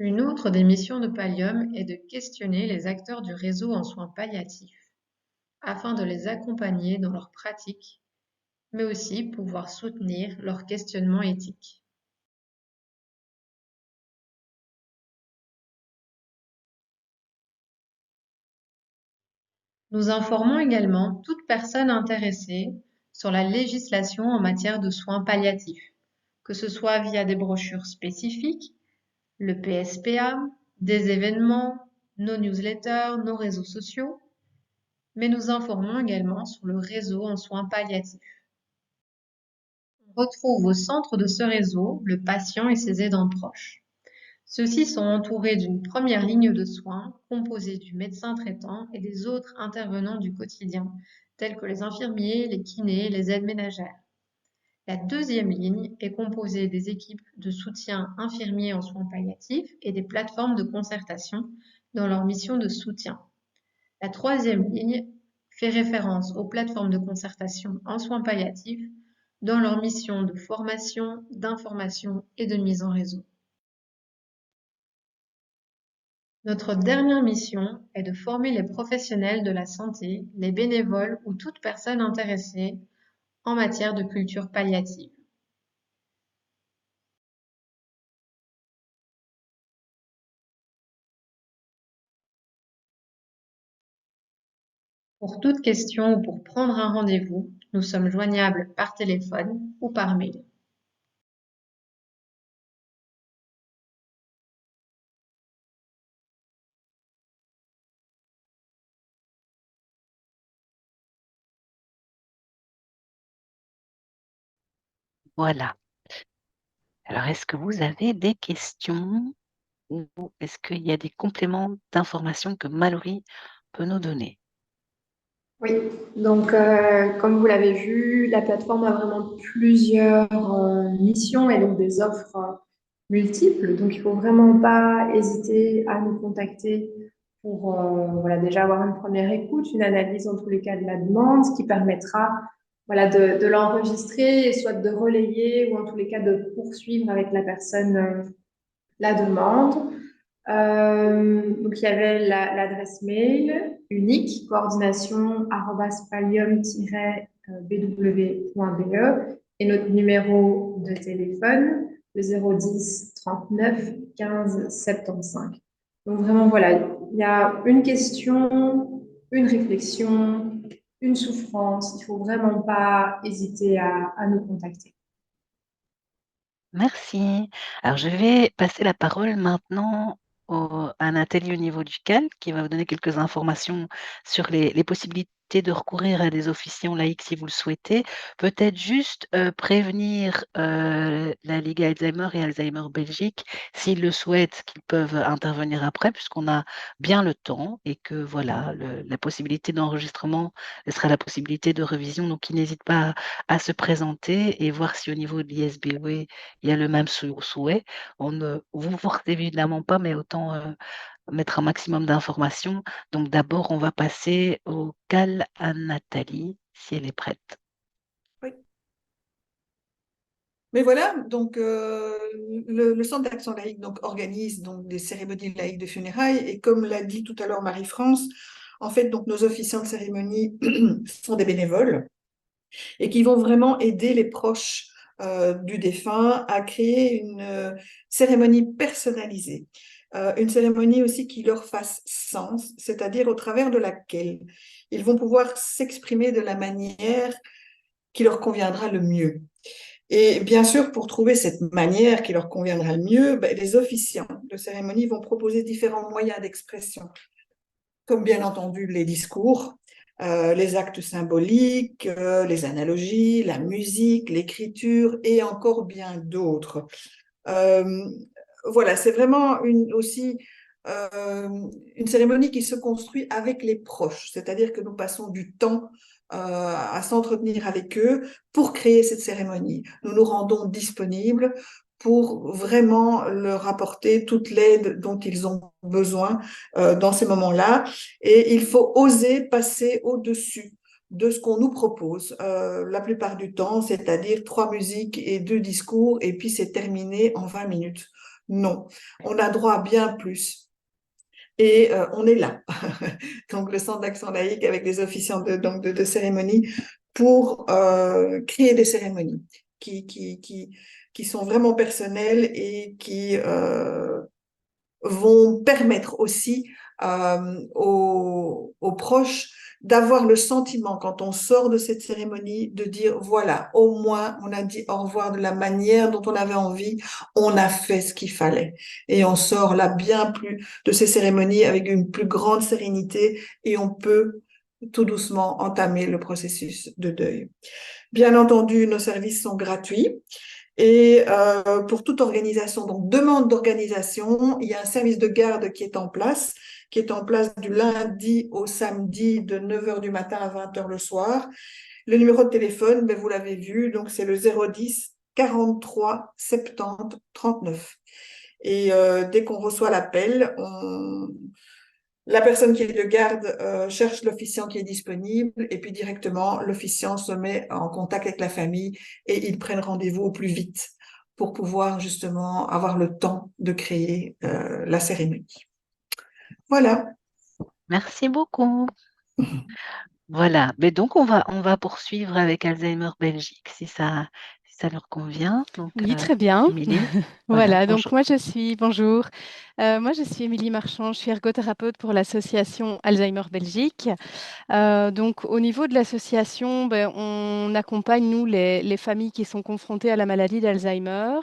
Une autre des missions de Pallium est de questionner les acteurs du réseau en soins palliatifs afin de les accompagner dans leur pratique, mais aussi pouvoir soutenir leur questionnement éthique. Nous informons également toute personne intéressée sur la législation en matière de soins palliatifs, que ce soit via des brochures spécifiques, le PSPA, des événements, nos newsletters, nos réseaux sociaux, mais nous informons également sur le réseau en soins palliatifs. On retrouve au centre de ce réseau le patient et ses aidants proches. Ceux-ci sont entourés d'une première ligne de soins composée du médecin traitant et des autres intervenants du quotidien, tels que les infirmiers, les kinés, les aides ménagères. La deuxième ligne est composée des équipes de soutien infirmiers en soins palliatifs et des plateformes de concertation dans leur mission de soutien. La troisième ligne fait référence aux plateformes de concertation en soins palliatifs dans leur mission de formation, d'information et de mise en réseau. Notre dernière mission est de former les professionnels de la santé, les bénévoles ou toute personne intéressée en matière de culture palliative. Pour toute question ou pour prendre un rendez-vous, nous sommes joignables par téléphone ou par mail. Voilà. Alors, est-ce que vous avez des questions ou est-ce qu'il y a des compléments d'informations que Mallory peut nous donner? Oui, donc comme vous l'avez vu, la plateforme a vraiment plusieurs missions et donc des offres multiples. Donc il ne faut vraiment pas hésiter à nous contacter pour voilà, déjà avoir une première écoute, une analyse en tous les cas de la demande, ce qui permettra voilà, de l'enregistrer et soit de relayer ou en tous les cas de poursuivre avec la personne la demande. Donc, il y avait l'adresse mail unique, coordination@pallium-bw.be et notre numéro de téléphone, le 010 39 15 75. Donc, vraiment, voilà, il y a une question, une réflexion, une souffrance. Il ne faut vraiment pas hésiter à nous contacter. Merci. Alors, je vais passer la parole maintenant à un atelier au niveau du CAL qui va vous donner quelques informations sur les possibilités de recourir à des officiants laïcs si vous le souhaitez. Peut-être juste prévenir la Ligue Alzheimer et Alzheimer Belgique s'ils le souhaitent, qu'ils peuvent intervenir après, puisqu'on a bien le temps et que voilà, la possibilité d'enregistrement sera la possibilité de révision. Donc, ils n'hésitent pas à se présenter et voir si au niveau de l'ISBW, il y a le même souhait. On ne vous force évidemment pas, mais autant mettre un maximum d'informations. Donc d'abord, on va passer au CAL à Nathalie, si elle est prête. Oui. Mais voilà, donc le Centre d'action laïque donc, organise donc, des cérémonies laïques de funérailles et comme l'a dit tout à l'heure Marie-France, en fait, donc, nos officiants de cérémonie sont des bénévoles et qui vont vraiment aider les proches du défunt à créer une cérémonie personnalisée. Une cérémonie aussi qui leur fasse sens, c'est-à-dire au travers de laquelle ils vont pouvoir s'exprimer de la manière qui leur conviendra le mieux. Et bien sûr, pour trouver cette manière qui leur conviendra le mieux, les officiants de cérémonie vont proposer différents moyens d'expression, comme bien entendu les discours, les actes symboliques, les analogies, la musique, l'écriture et encore bien d'autres. Voilà, c'est vraiment aussi une cérémonie qui se construit avec les proches, c'est-à-dire que nous passons du temps à s'entretenir avec eux pour créer cette cérémonie. Nous nous rendons disponibles pour vraiment leur apporter toute l'aide dont ils ont besoin dans ces moments-là. Et il faut oser passer au-dessus de ce qu'on nous propose la plupart du temps, c'est-à-dire 3 musiques et 2 discours, et puis c'est terminé en 20 minutes. Non, on a droit à bien plus. Et on est là, donc le Centre d'Action Laïque avec les officiants de cérémonie pour créer des cérémonies qui sont vraiment personnelles et qui vont permettre aussi aux proches d'avoir le sentiment, quand on sort de cette cérémonie, de dire, voilà, au moins on a dit au revoir de la manière dont on avait envie, on a fait ce qu'il fallait. Et on sort là bien plus de ces cérémonies avec une plus grande sérénité et on peut tout doucement entamer le processus de deuil. Bien entendu, nos services sont gratuits. Et pour toute organisation, donc demande d'organisation, il y a un service de garde qui est en place du lundi au samedi de 9 h du matin à 20 h le soir. Le numéro de téléphone, ben, vous l'avez vu, donc c'est le 010 43 70 39. Et dès qu'on reçoit l'appel, la personne qui est de garde cherche l'officiant qui est disponible et puis directement, l'officiant se met en contact avec la famille et ils prennent rendez-vous au plus vite pour pouvoir justement avoir le temps de créer la cérémonie. Voilà. Merci beaucoup. Voilà. Mais donc, on va poursuivre avec Alzheimer Belgique, si ça leur convient. Donc, Oui, très bien. Émilie, Voilà, donc bonjour. bonjour. Moi, je suis Émilie Marchand, je suis ergothérapeute pour l'association Alzheimer Belgique. Donc, au niveau de l'association, on accompagne, nous, les familles qui sont confrontées à la maladie d'Alzheimer.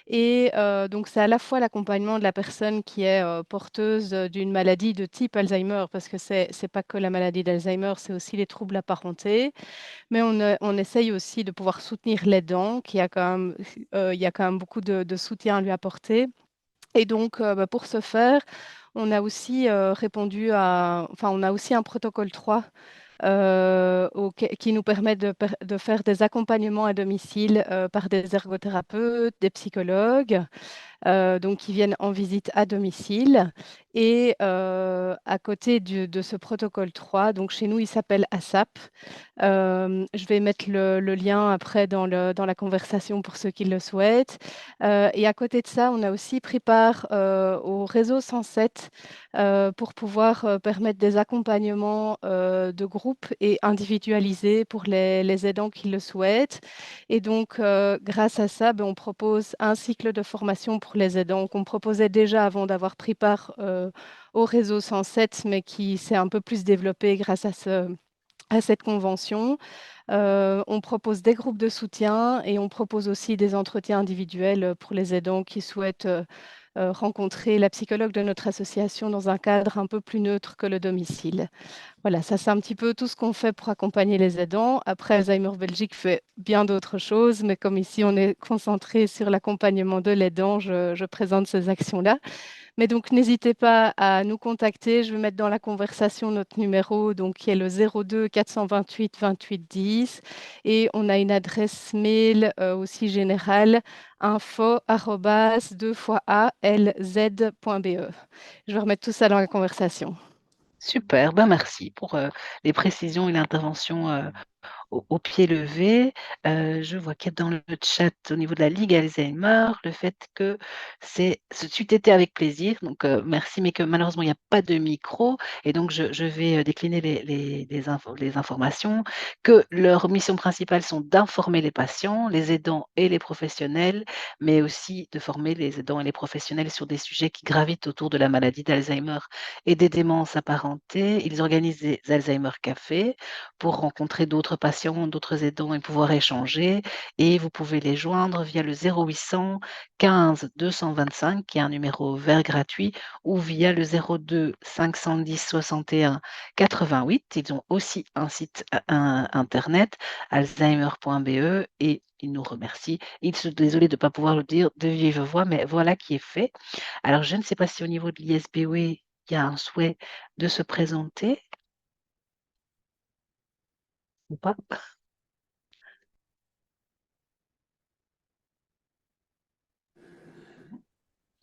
Et donc, c'est à la fois l'accompagnement de la personne qui est porteuse d'une maladie de type Alzheimer, parce que c'est pas que la maladie d'Alzheimer, c'est aussi les troubles apparentés. Mais on essaye aussi de pouvoir soutenir l'aidant, qui a quand même, il y a quand même beaucoup de soutien à lui apporter. Et donc, pour ce faire, on a aussi on a aussi un protocole 3 qui nous permet de faire des accompagnements à domicile par des ergothérapeutes, des psychologues, donc qui viennent en visite à domicile. Et à côté de ce protocole 3, donc chez nous, il s'appelle ASAP. Je vais mettre le lien après dans la conversation pour ceux qui le souhaitent. Et à côté de ça, on a aussi pris part au réseau 107 pour pouvoir permettre des accompagnements de groupe et individualisés pour les aidants qui le souhaitent. Et donc, grâce à ça, on propose un cycle de formation pour les aidants qu'on proposait déjà avant d'avoir pris part au réseau 107, mais qui s'est un peu plus développé grâce à cette convention. On propose des groupes de soutien et on propose aussi des entretiens individuels pour les aidants qui souhaitent rencontrer la psychologue de notre association dans un cadre un peu plus neutre que le domicile. Voilà, ça c'est un petit peu tout ce qu'on fait pour accompagner les aidants. Après, Alzheimer Belgique fait bien d'autres choses, mais comme ici on est concentré sur l'accompagnement de l'aidant, je présente ces actions-là. Mais donc, n'hésitez pas à nous contacter. Je vais mettre dans la conversation notre numéro, donc qui est le 02 428 28 10. Et on a une adresse mail aussi générale, info@alz.be. Je vais remettre tout ça dans la conversation. Super, merci pour les précisions et l'intervention au pied levé. Je vois qu'il y a dans le chat, au niveau de la Ligue Alzheimer, le fait que ce c'eût été avec plaisir, donc merci, mais que malheureusement, il n'y a pas de micro et donc je vais décliner les informations, que leurs missions principales sont d'informer les patients, les aidants et les professionnels, mais aussi de former les aidants et les professionnels sur des sujets qui gravitent autour de la maladie d'Alzheimer et des démences apparentées. Ils organisent des Alzheimer Café pour rencontrer d'autres patients, d'autres aidants et pouvoir échanger. Et vous pouvez les joindre via le 0800 15 225, qui est un numéro vert gratuit, ou via le 02 510 61 88. Ils ont aussi un site internet, alzheimer.be, et ils nous remercient. Ils sont désolés de ne pas pouvoir le dire de vive voix, mais voilà qui est fait. Alors, je ne sais pas si au niveau de l'ISBW, il y a un souhait de se présenter ou pas.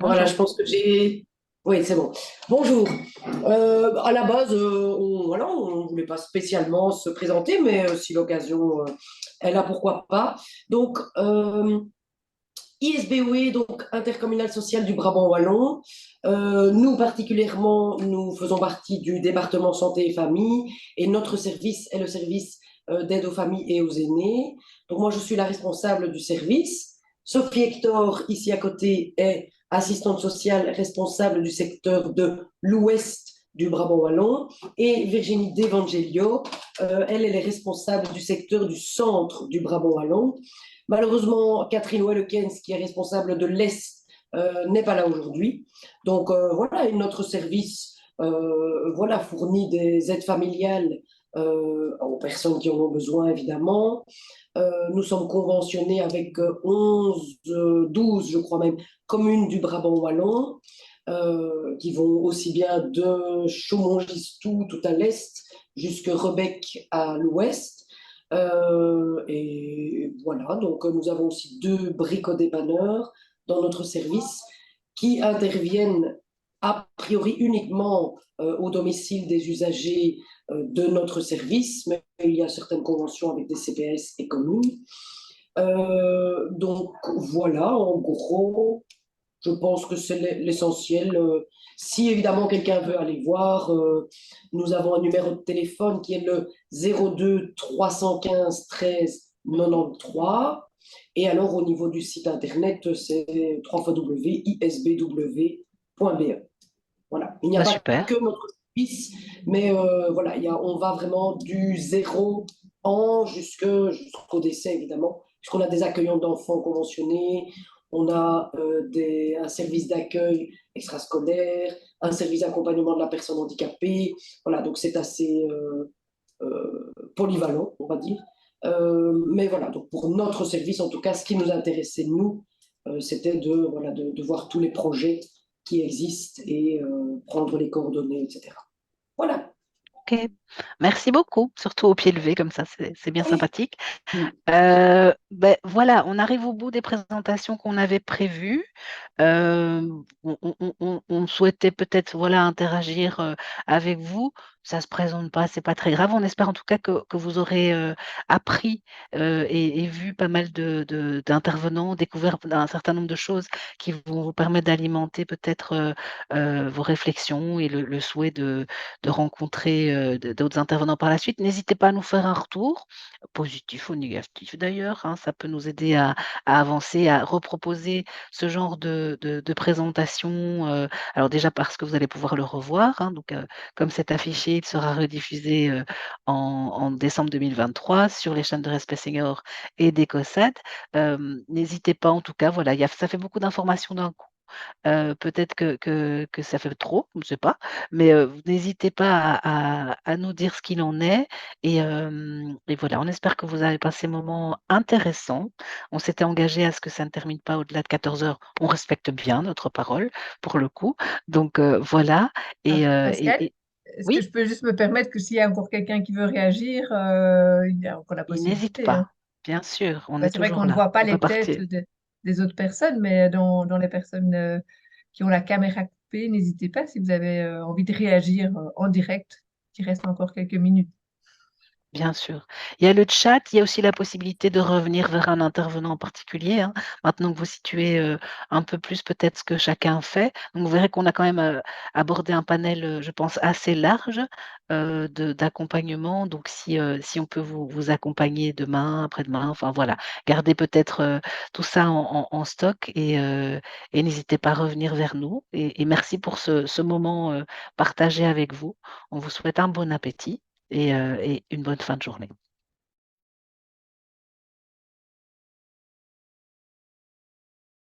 Voilà, Bonjour. je pense que j'ai... Oui, c'est bon. Bonjour. À la base, on voulait pas spécialement se présenter, mais si l'occasion est là, pourquoi pas. Donc, ISBOE, donc Intercommunal Social du Brabant Wallon. Nous, particulièrement, nous faisons partie du département santé et famille et notre service est le service d'aide aux familles et aux aînés. Donc moi, je suis la responsable du service. Sophie Hector, ici à côté, est assistante sociale responsable du secteur de l'ouest du Brabant Wallon, et Virginie Devangelio, elle est responsable du secteur du centre du Brabant Wallon. Malheureusement, Catherine Wellekens, qui est responsable de l'Est, n'est pas là aujourd'hui. Donc voilà, notre service voilà, fournit des aides familiales aux personnes qui en ont besoin, évidemment. Nous sommes conventionnés avec 11, 12, je crois même, communes du Brabant Wallon, qui vont aussi bien de Chaumont-Gistou, tout à l'est, jusqu'à Rebec à l'ouest. Et voilà, donc nous avons aussi 2 bricodépanneurs dans notre service qui interviennent a priori uniquement au domicile des usagers de notre service, mais il y a certaines conventions avec des CPS et communes. Donc voilà, en gros, je pense que c'est l'essentiel. Si évidemment quelqu'un veut aller voir, nous avons un numéro de téléphone qui est le 02 315 13 93. Et alors au niveau du site internet, c'est www.isbw.be. Voilà, il n'y a pas que notre service, mais voilà, on va vraiment du 0 ans jusqu'au décès, évidemment, puisqu'on a des accueillants d'enfants conventionnés, on a un service d'accueil extrascolaire, un service d'accompagnement de la personne handicapée. Voilà, donc c'est assez polyvalent, on va dire. Mais voilà, donc pour notre service, en tout cas, ce qui nous intéressait, nous, c'était de voir tous les projets qui existent et prendre les coordonnées, etc. Voilà. Ok, merci beaucoup, surtout au pied levé, comme ça, c'est bien sympathique. Ben, voilà, on arrive au bout des présentations qu'on avait prévues. On souhaitait peut-être voilà, interagir avec vous. Ça ne se présente pas, c'est pas très grave. On espère en tout cas que vous aurez appris et vu pas mal d'intervenants, découvert un certain nombre de choses qui vont vous permettre d'alimenter peut-être vos réflexions et le souhait de rencontrer d'autres intervenants par la suite. N'hésitez pas à nous faire un retour, positif ou négatif d'ailleurs. Hein, ça peut nous aider à avancer, à reproposer ce genre de présentation. Alors déjà parce que vous allez pouvoir le revoir. Hein, donc, comme c'est affiché, il sera rediffusé en décembre 2023 sur les chaînes de Respect Senior et d'EcoSat. N'hésitez pas, en tout cas, voilà, ça fait beaucoup d'informations d'un coup. Peut-être que ça fait trop, je ne sais pas, mais n'hésitez pas à nous dire ce qu'il en est. Et voilà, on espère que vous avez passé un moment intéressant. On s'était engagé à ce que ça ne termine pas au-delà de 14 heures. On respecte bien notre parole, pour le coup. Donc voilà. Pascal, est-ce que Oui, je peux juste me permettre que s'il y a encore quelqu'un qui veut réagir, il y a encore la n'hésite possibilité, hein. pas. Bien sûr, on Bah, est c'est vrai qu'on toujours ne là. voit pas On peut les têtes partir. des autres personnes, mais dans les personnes qui ont la caméra coupée, n'hésitez pas si vous avez envie de réagir en direct, qu'il reste encore quelques minutes. Bien sûr. Il y a le chat, il y a aussi la possibilité de revenir vers un intervenant en particulier. Hein. Maintenant que vous situez un peu plus peut-être ce que chacun fait. Donc, vous verrez qu'on a quand même abordé un panel, je pense, assez large d'accompagnement. Donc, si on peut vous accompagner demain, après-demain, enfin voilà, gardez peut-être tout ça en stock et n'hésitez pas à revenir vers nous. Et merci pour ce moment partagé avec vous. On vous souhaite un bon appétit et une bonne fin de journée.